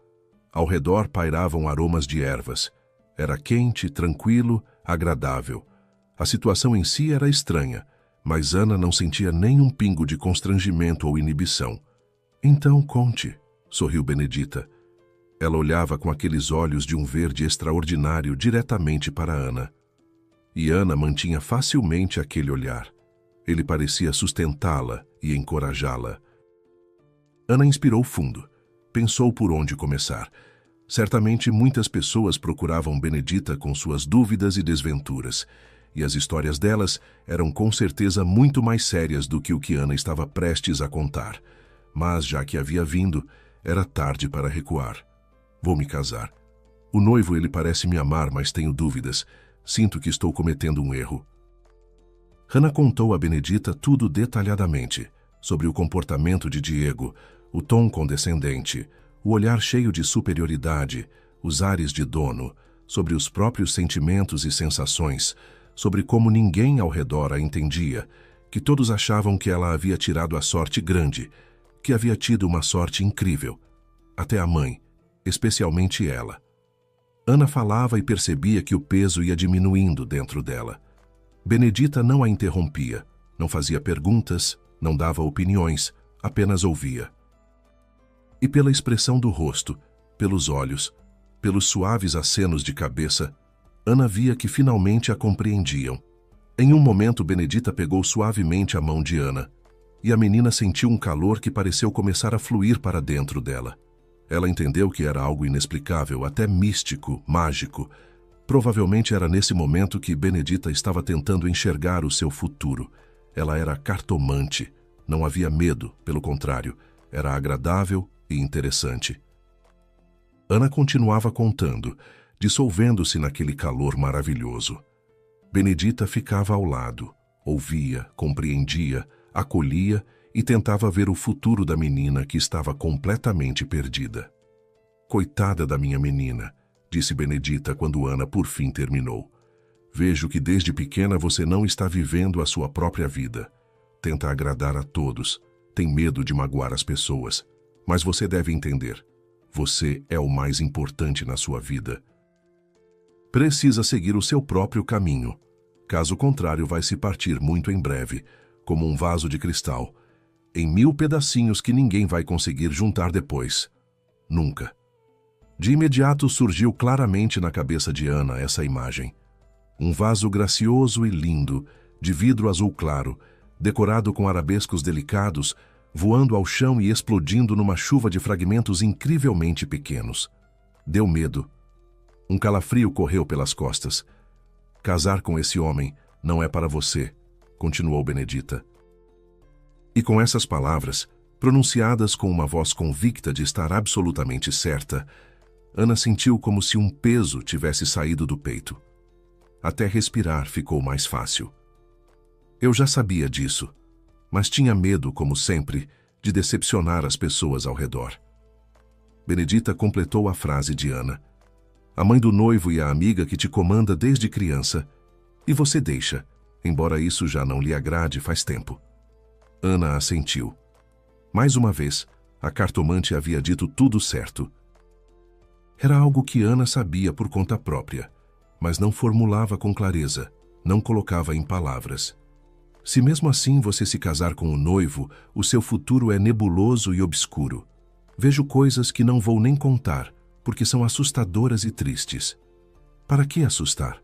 Ao redor pairavam aromas de ervas. Era quente, tranquilo, agradável. A situação em si era estranha, mas Ana não sentia nem um pingo de constrangimento ou inibição. "Então conte", sorriu Benedita. Ela olhava com aqueles olhos de um verde extraordinário diretamente para Ana. E Ana mantinha facilmente aquele olhar. Ele parecia sustentá-la e encorajá-la. Ana inspirou fundo. Pensou por onde começar. Certamente muitas pessoas procuravam Benedita com suas dúvidas e desventuras, e as histórias delas eram com certeza muito mais sérias do que o que Ana estava prestes a contar. Mas, já que havia vindo, era tarde para recuar. "Vou me casar. O noivo, ele parece me amar, mas tenho dúvidas. Sinto que estou cometendo um erro." Ana contou a Benedita tudo detalhadamente, sobre o comportamento de Diego, o tom condescendente, o olhar cheio de superioridade, os ares de dono, sobre os próprios sentimentos e sensações, sobre como ninguém ao redor a entendia, que todos achavam que ela havia tirado a sorte grande, que havia tido uma sorte incrível. Até a mãe, especialmente ela. Ana falava e percebia que o peso ia diminuindo dentro dela. Benedita não a interrompia, não fazia perguntas, não dava opiniões, apenas ouvia. E pela expressão do rosto, pelos olhos, pelos suaves acenos de cabeça, Ana via que finalmente a compreendiam. Em um momento, Benedita pegou suavemente a mão de Ana, e a menina sentiu um calor que pareceu começar a fluir para dentro dela. Ela entendeu que era algo inexplicável, até místico, mágico. Provavelmente era nesse momento que Benedita estava tentando enxergar o seu futuro. Ela era cartomante. Não havia medo, pelo contrário, era agradável e interessante. Ana continuava contando, dissolvendo-se naquele calor maravilhoso. Benedita ficava ao lado, ouvia, compreendia, acolhia e tentava ver o futuro da menina que estava completamente perdida. "Coitada da minha menina", disse Benedita quando Ana por fim terminou. "Vejo que desde pequena você não está vivendo a sua própria vida. Tenta agradar a todos, tem medo de magoar as pessoas. Mas você deve entender, você é o mais importante na sua vida. Precisa seguir o seu próprio caminho. Caso contrário, vai se partir muito em breve, como um vaso de cristal, em 1000 pedacinhos que ninguém vai conseguir juntar depois. Nunca." De imediato surgiu claramente na cabeça de Ana essa imagem. Um vaso gracioso e lindo, de vidro azul claro, decorado com arabescos delicados, voando ao chão e explodindo numa chuva de fragmentos incrivelmente pequenos. Deu medo. Um calafrio correu pelas costas. "Casar com esse homem não é para você", continuou Benedita. E com essas palavras, pronunciadas com uma voz convicta de estar absolutamente certa, Ana sentiu como se um peso tivesse saído do peito. Até respirar ficou mais fácil. "Eu já sabia disso, mas tinha medo, como sempre, de decepcionar as pessoas ao redor." Benedita completou a frase de Ana. "A mãe do noivo e a amiga que te comanda desde criança. E você deixa, embora isso já não lhe agrade faz tempo." Ana assentiu. Mais uma vez, a cartomante havia dito tudo certo. Era algo que Ana sabia por conta própria, mas não formulava com clareza, não colocava em palavras. "Se mesmo assim você se casar com o noivo, o seu futuro é nebuloso e obscuro. Vejo coisas que não vou nem contar, porque são assustadoras e tristes. Para que assustar?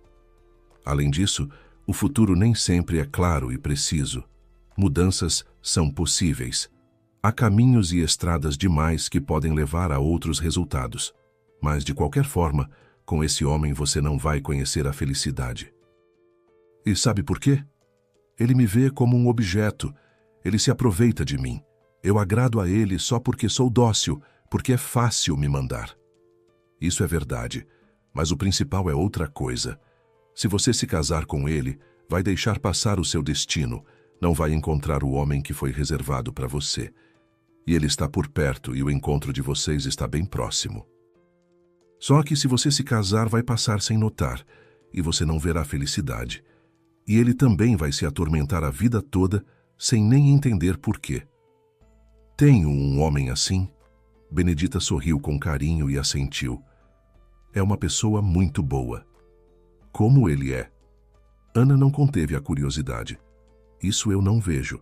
Além disso, o futuro nem sempre é claro e preciso. Mudanças são possíveis. Há caminhos e estradas demais que podem levar a outros resultados. Mas, de qualquer forma, com esse homem você não vai conhecer a felicidade. E sabe por quê? Ele me vê como um objeto. Ele se aproveita de mim. Eu agrado a ele só porque sou dócil, porque é fácil me mandar. Isso é verdade, mas o principal é outra coisa. Se você se casar com ele, vai deixar passar o seu destino, não vai encontrar o homem que foi reservado para você. E ele está por perto e o encontro de vocês está bem próximo. Só que se você se casar, vai passar sem notar, e você não verá felicidade. E ele também vai se atormentar a vida toda, sem nem entender por quê. Tenho um homem assim? Benedita sorriu com carinho e assentiu. É uma pessoa muito boa. Como ele é? Ana não conteve a curiosidade. Isso eu não vejo.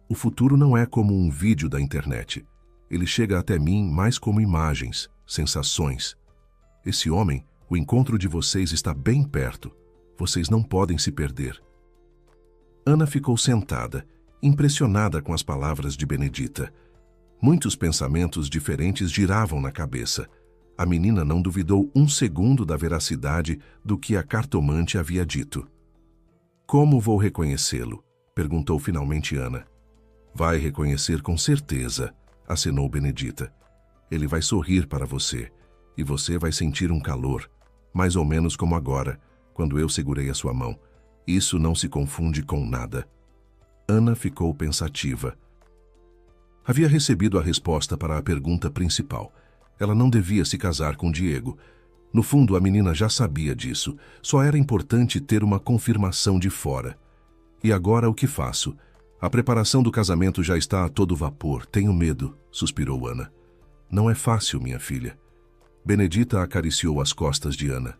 O futuro não é como um vídeo da internet. Ele chega até mim mais como imagens, sensações. Esse homem, o encontro de vocês está bem perto. Vocês não podem se perder. Ana ficou sentada, impressionada com as palavras de Benedita. Muitos pensamentos diferentes giravam na cabeça. A menina não duvidou um segundo da veracidade do que a cartomante havia dito. Como vou reconhecê-lo? Perguntou finalmente Ana. Vai reconhecer com certeza, acenou Benedita. Ele vai sorrir para você, e você vai sentir um calor, mais ou menos como agora, quando eu segurei a sua mão. Isso não se confunde com nada. Ana ficou pensativa. Havia recebido a resposta para a pergunta principal. Ela não devia se casar com Diego. No fundo, a menina já sabia disso. Só era importante ter uma confirmação de fora. E agora o que faço? A preparação do casamento já está a todo vapor. Tenho medo, suspirou Ana. Não é fácil, minha filha. Benedita acariciou as costas de Ana.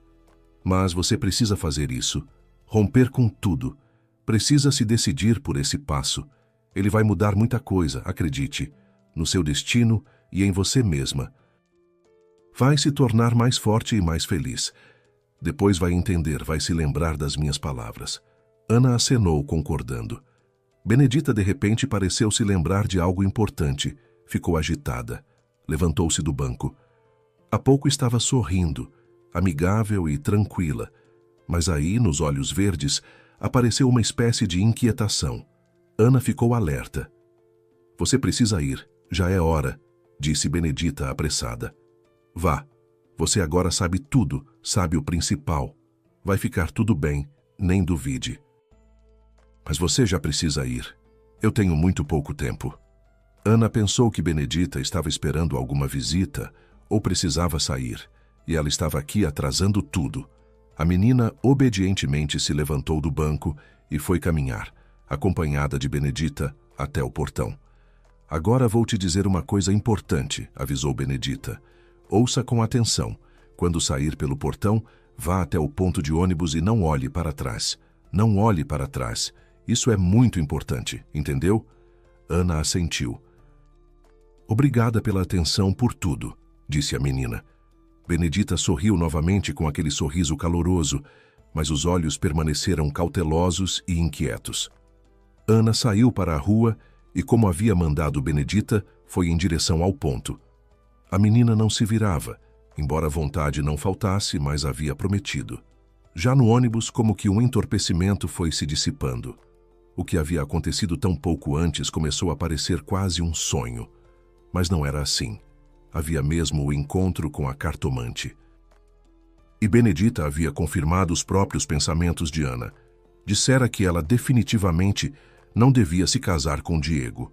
Mas você precisa fazer isso. Romper com tudo. Precisa se decidir por esse passo. Ele vai mudar muita coisa, acredite, no seu destino e em você mesma. Vai se tornar mais forte e mais feliz. Depois vai entender, vai se lembrar das minhas palavras. Ana acenou, concordando. Benedita, de repente, pareceu se lembrar de algo importante. Ficou agitada. Levantou-se do banco. Há pouco estava sorrindo, amigável e tranquila. Mas aí, nos olhos verdes, apareceu uma espécie de inquietação. Ana ficou alerta. Você precisa ir, já é hora, disse Benedita apressada. Vá, você agora sabe tudo, sabe o principal. Vai ficar tudo bem, nem duvide. Mas você já precisa ir. Eu tenho muito pouco tempo. Ana pensou que Benedita estava esperando alguma visita ou precisava sair, e ela estava aqui atrasando tudo. A menina obedientemente se levantou do banco e foi caminhar, acompanhada de Benedita, até o portão. Agora vou te dizer uma coisa importante, avisou Benedita. Ouça com atenção. Quando sair pelo portão, vá até o ponto de ônibus e não olhe para trás. Não olhe para trás. Isso é muito importante, entendeu? Ana assentiu. Obrigada pela atenção, por tudo, disse a menina. Benedita sorriu novamente com aquele sorriso caloroso, mas os olhos permaneceram cautelosos e inquietos. Ana saiu para a rua e, como havia mandado Benedita, foi em direção ao ponto. A menina não se virava, embora a vontade não faltasse, mas havia prometido. Já no ônibus, como que um entorpecimento foi se dissipando. O que havia acontecido tão pouco antes começou a parecer quase um sonho. Mas não era assim. Havia mesmo o encontro com a cartomante. E Benedita havia confirmado os próprios pensamentos de Ana. Dissera que ela definitivamente não devia se casar com Diego.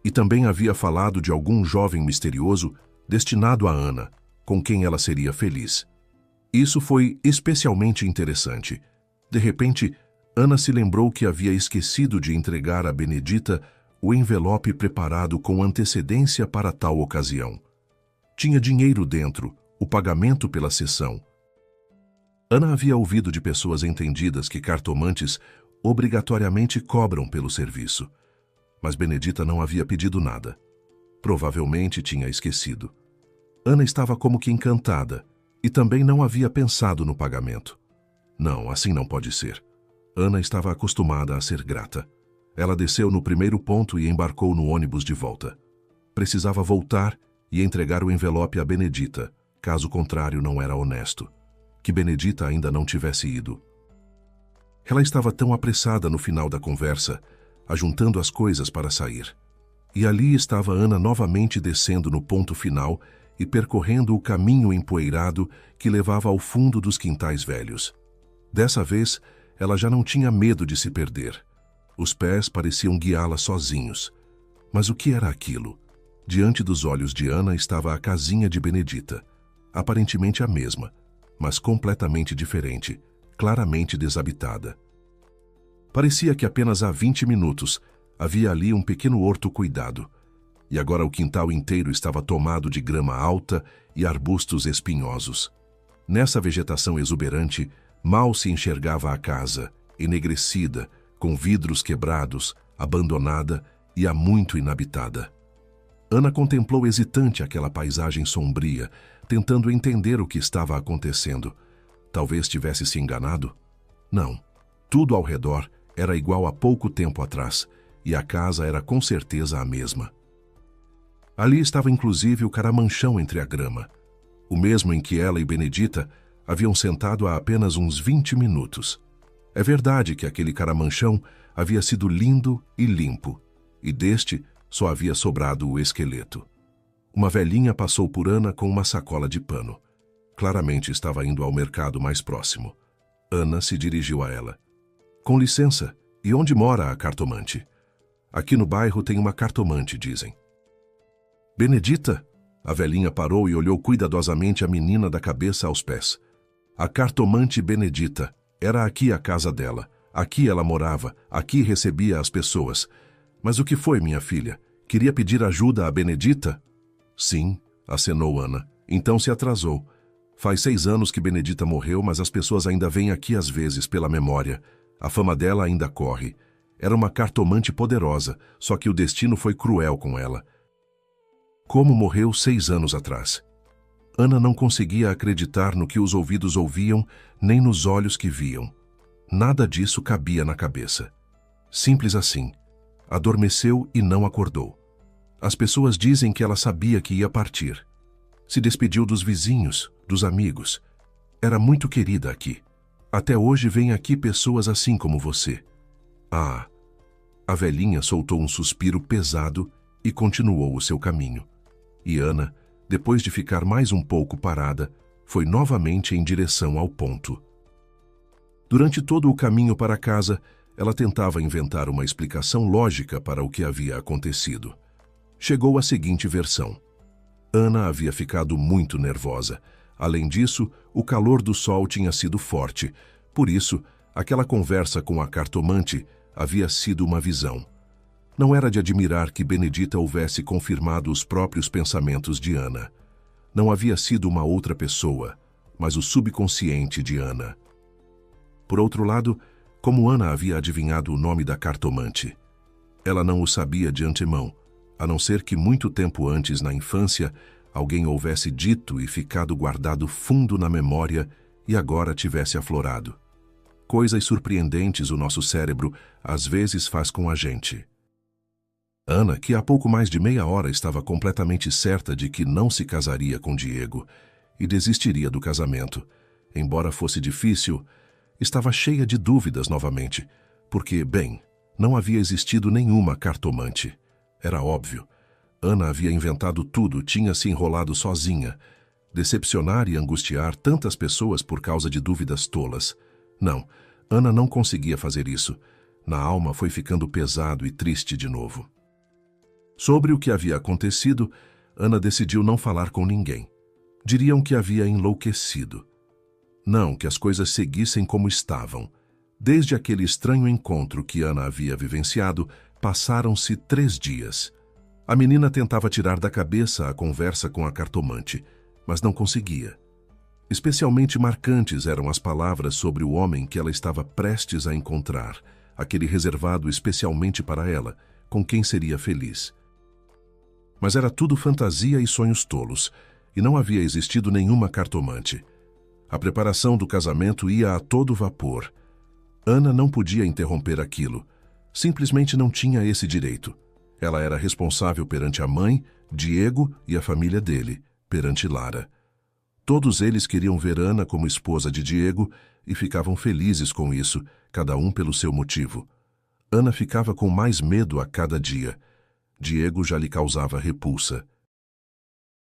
E também havia falado de algum jovem misterioso destinado a Ana, com quem ela seria feliz. Isso foi especialmente interessante. De repente, Ana se lembrou que havia esquecido de entregar a Benedita o envelope preparado com antecedência para tal ocasião. Tinha dinheiro dentro, o pagamento pela sessão. Ana havia ouvido de pessoas entendidas que cartomantes obrigatoriamente cobram pelo serviço. Mas Benedita não havia pedido nada. Provavelmente tinha esquecido. Ana estava como que encantada e também não havia pensado no pagamento. Não, assim não pode ser. Ana estava acostumada a ser grata. Ela desceu no primeiro ponto e embarcou no ônibus de volta. Precisava voltar e entregar o envelope a Benedita, caso contrário não era honesto. Que Benedita ainda não tivesse ido. Ela estava tão apressada no final da conversa, ajuntando as coisas para sair. E ali estava Ana novamente descendo no ponto final e percorrendo o caminho empoeirado que levava ao fundo dos quintais velhos. Dessa vez, ela já não tinha medo de se perder. Os pés pareciam guiá-la sozinhos. Mas o que era aquilo? Diante dos olhos de Ana estava a casinha de Benedita. Aparentemente a mesma, mas completamente diferente, claramente desabitada. Parecia que apenas há 20 minutos havia ali um pequeno horto cuidado, e agora o quintal inteiro estava tomado de grama alta e arbustos espinhosos. Nessa vegetação exuberante, mal se enxergava a casa, enegrecida, com vidros quebrados, abandonada e há muito inabitada. Ana contemplou hesitante aquela paisagem sombria, tentando entender o que estava acontecendo. Talvez tivesse se enganado? Não. Tudo ao redor era igual a pouco tempo atrás, e a casa era com certeza a mesma. Ali estava inclusive o caramanchão entre a grama, o mesmo em que ela e Benedita haviam sentado há apenas uns 20 minutos. É verdade que aquele caramanchão havia sido lindo e limpo, e deste só havia sobrado o esqueleto. Uma velhinha passou por Ana com uma sacola de pano. Claramente estava indo ao mercado mais próximo. Ana se dirigiu a ela. Com licença, e onde mora a cartomante? Aqui no bairro tem uma cartomante, dizem. Benedita? A velhinha parou e olhou cuidadosamente a menina da cabeça aos pés. A cartomante Benedita. Era aqui a casa dela. Aqui ela morava. Aqui recebia as pessoas. Mas o que foi, minha filha? Queria pedir ajuda a Benedita? Sim, acenou Ana. Então se atrasou. Faz 6 anos que Benedita morreu, mas as pessoas ainda vêm aqui às vezes pela memória. A fama dela ainda corre. Era uma cartomante poderosa, só que o destino foi cruel com ela. Como morreu 6 anos atrás? Ana não conseguia acreditar no que os ouvidos ouviam, nem nos olhos que viam. Nada disso cabia na cabeça. Simples assim. Adormeceu e não acordou. As pessoas dizem que ela sabia que ia partir. Se despediu dos vizinhos, dos amigos. Era muito querida aqui. Até hoje vêm aqui pessoas assim como você. Ah! A velhinha soltou um suspiro pesado e continuou o seu caminho. E Ana, depois de ficar mais um pouco parada, foi novamente em direção ao ponto. Durante todo o caminho para casa, ela tentava inventar uma explicação lógica para o que havia acontecido. Chegou à seguinte versão. Ana havia ficado muito nervosa. Além disso, o calor do sol tinha sido forte. Por isso, aquela conversa com a cartomante havia sido uma visão. Não era de admirar que Benedita houvesse confirmado os próprios pensamentos de Ana. Não havia sido uma outra pessoa, mas o subconsciente de Ana. Por outro lado, como Ana havia adivinhado o nome da cartomante? Ela não o sabia de antemão, a não ser que muito tempo antes, na infância, alguém houvesse dito e ficado guardado fundo na memória e agora tivesse aflorado. Coisas surpreendentes o nosso cérebro às vezes faz com a gente. Ana, que há pouco mais de meia hora estava completamente certa de que não se casaria com Diego e desistiria do casamento, embora fosse difícil, estava cheia de dúvidas novamente, porque, bem, não havia existido nenhuma cartomante. Era óbvio. Ana havia inventado tudo, tinha se enrolado sozinha. Decepcionar e angustiar tantas pessoas por causa de dúvidas tolas. Não, Ana não conseguia fazer isso. Na alma foi ficando pesado e triste de novo. Sobre o que havia acontecido, Ana decidiu não falar com ninguém. Diriam que havia enlouquecido. Não, que as coisas seguissem como estavam. Desde aquele estranho encontro que Ana havia vivenciado, passaram-se 3 dias. A menina tentava tirar da cabeça a conversa com a cartomante, mas não conseguia. Especialmente marcantes eram as palavras sobre o homem que ela estava prestes a encontrar, aquele reservado especialmente para ela, com quem seria feliz. Mas era tudo fantasia e sonhos tolos, e não havia existido nenhuma cartomante. A preparação do casamento ia a todo vapor. Ana não podia interromper aquilo. Simplesmente não tinha esse direito. Ela era responsável perante a mãe, Diego e a família dele, perante Lara. Todos eles queriam ver Ana como esposa de Diego e ficavam felizes com isso, cada um pelo seu motivo. Ana ficava com mais medo a cada dia. Diego já lhe causava repulsa.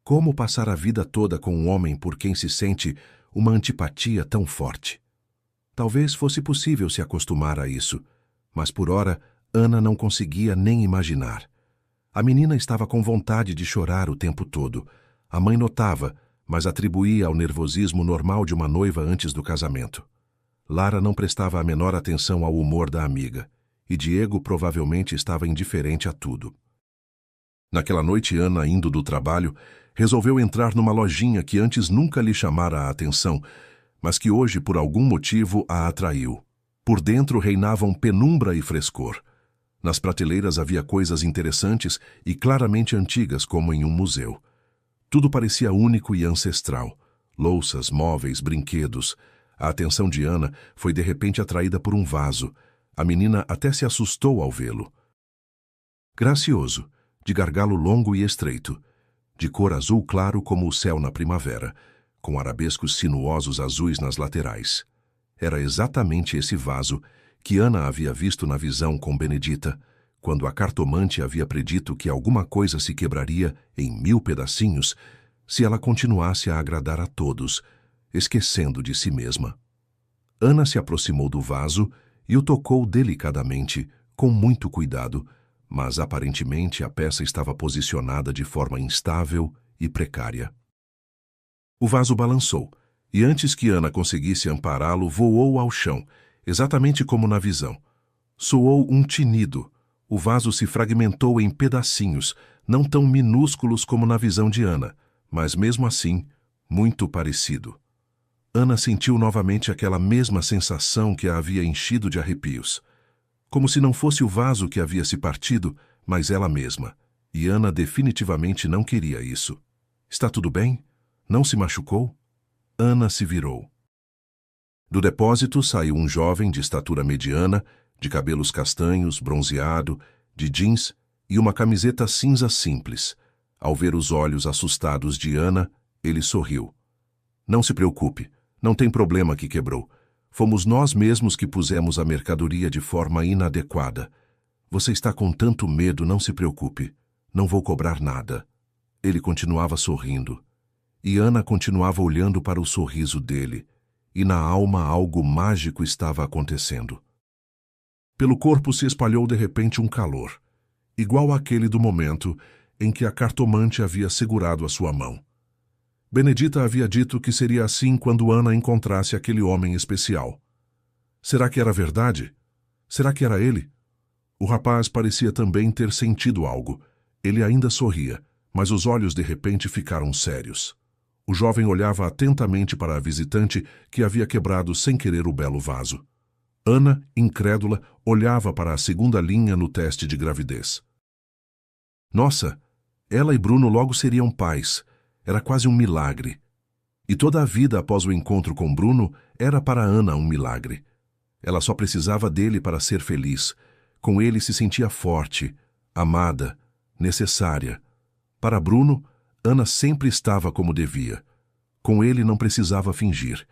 Como passar a vida toda com um homem por quem se sente uma antipatia tão forte? Talvez fosse possível se acostumar a isso, mas por ora Ana não conseguia nem imaginar. A menina estava com vontade de chorar o tempo todo. A mãe notava, mas atribuía ao nervosismo normal de uma noiva antes do casamento. Lara não prestava a menor atenção ao humor da amiga, e Diego provavelmente estava indiferente a tudo. Naquela noite, Ana, indo do trabalho, resolveu entrar numa lojinha que antes nunca lhe chamara a atenção, mas que hoje, por algum motivo, a atraiu. Por dentro reinavam penumbra e frescor. Nas prateleiras havia coisas interessantes e claramente antigas, como em um museu. Tudo parecia único e ancestral. Louças, móveis, brinquedos. A atenção de Ana foi de repente atraída por um vaso. A menina até se assustou ao vê-lo. Gracioso, de gargalo longo e estreito, de cor azul claro como o céu na primavera, com arabescos sinuosos azuis nas laterais. Era exatamente esse vaso que Ana havia visto na visão com Benedita, quando a cartomante havia predito que alguma coisa se quebraria em 1000 pedacinhos se ela continuasse a agradar a todos, esquecendo de si mesma. Ana se aproximou do vaso e o tocou delicadamente, com muito cuidado, mas aparentemente a peça estava posicionada de forma instável e precária. O vaso balançou, e antes que Ana conseguisse ampará-lo, voou ao chão, exatamente como na visão. Soou um tinido. O vaso se fragmentou em pedacinhos, não tão minúsculos como na visão de Ana, mas mesmo assim, muito parecido. Ana sentiu novamente aquela mesma sensação que a havia enchido de arrepios. Como se não fosse o vaso que havia se partido, mas ela mesma. E Ana definitivamente não queria isso. Está tudo bem? Não se machucou? Ana se virou. Do depósito saiu um jovem de estatura mediana, de cabelos castanhos, bronzeado, de jeans e uma camiseta cinza simples. Ao ver os olhos assustados de Ana, ele sorriu. Não se preocupe, não tem problema que quebrou. Fomos nós mesmos que pusemos a mercadoria de forma inadequada. Você está com tanto medo, não se preocupe. Não vou cobrar nada. Ele continuava sorrindo. E Ana continuava olhando para o sorriso dele. E na alma algo mágico estava acontecendo. Pelo corpo se espalhou de repente um calor, igual àquele do momento em que a cartomante havia segurado a sua mão. Benedita havia dito que seria assim quando Ana encontrasse aquele homem especial. Será que era verdade? Será que era ele? O rapaz parecia também ter sentido algo. Ele ainda sorria, mas os olhos de repente ficaram sérios. O jovem olhava atentamente para a visitante que havia quebrado sem querer o belo vaso. Ana, incrédula, olhava para a segunda linha no teste de gravidez. Nossa, ela e Bruno logo seriam pais. Era quase um milagre. E toda a vida após o encontro com Bruno era para Ana um milagre. Ela só precisava dele para ser feliz. Com ele se sentia forte, amada, necessária. Para Bruno, Ana sempre estava como devia. Com ele não precisava fingir,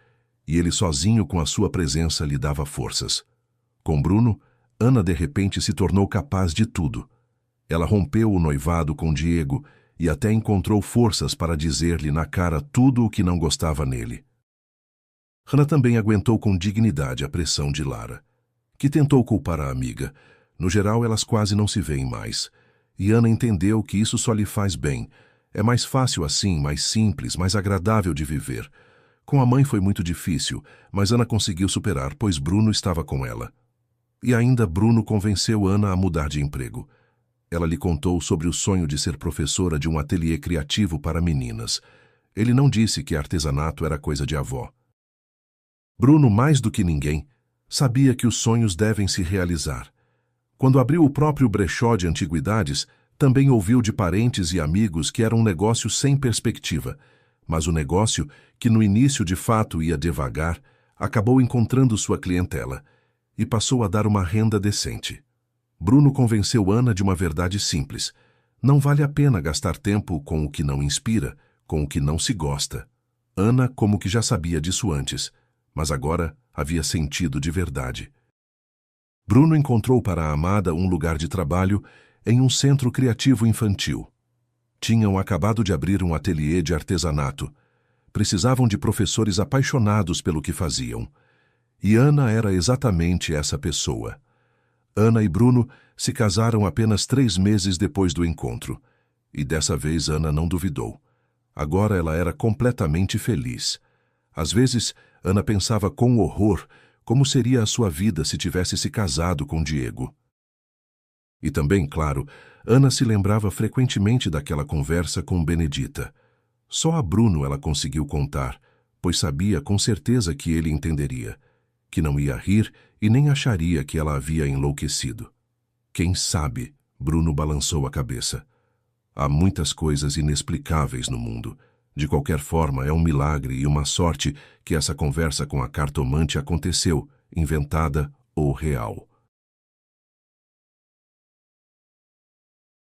e ele sozinho com a sua presença lhe dava forças. Com Bruno, Ana de repente se tornou capaz de tudo. Ela rompeu o noivado com Diego e até encontrou forças para dizer-lhe na cara tudo o que não gostava nele. Ana também aguentou com dignidade a pressão de Lara, que tentou culpar a amiga. No geral, elas quase não se veem mais. E Ana entendeu que isso só lhe faz bem. É mais fácil assim, mais simples, mais agradável de viver. Com a mãe foi muito difícil, mas Ana conseguiu superar, pois Bruno estava com ela. E ainda Bruno convenceu Ana a mudar de emprego. Ela lhe contou sobre o sonho de ser professora de um ateliê criativo para meninas. Ele não disse que artesanato era coisa de avó. Bruno, mais do que ninguém, sabia que os sonhos devem se realizar. Quando abriu o próprio brechó de antiguidades, também ouviu de parentes e amigos que era um negócio sem perspectiva, Mas o negócio, que no início de fato ia devagar, acabou encontrando sua clientela e passou a dar uma renda decente. Bruno convenceu Ana de uma verdade simples: não vale a pena gastar tempo com o que não inspira, com o que não se gosta. Ana como que já sabia disso antes, mas agora havia sentido de verdade. Bruno encontrou para a amada um lugar de trabalho em um centro criativo infantil. Tinham acabado de abrir um ateliê de artesanato. Precisavam de professores apaixonados pelo que faziam. E Ana era exatamente essa pessoa. Ana e Bruno se casaram apenas 3 meses depois do encontro. E dessa vez Ana não duvidou. Agora ela era completamente feliz. Às vezes, Ana pensava com horror como seria a sua vida se tivesse se casado com Diego. E também, claro, Ana se lembrava frequentemente daquela conversa com Benedita. Só a Bruno ela conseguiu contar, pois sabia com certeza que ele entenderia, que não ia rir e nem acharia que ela havia enlouquecido. Quem sabe? Bruno balançou a cabeça. Há muitas coisas inexplicáveis no mundo. De qualquer forma, é um milagre e uma sorte que essa conversa com a cartomante aconteceu, inventada ou real.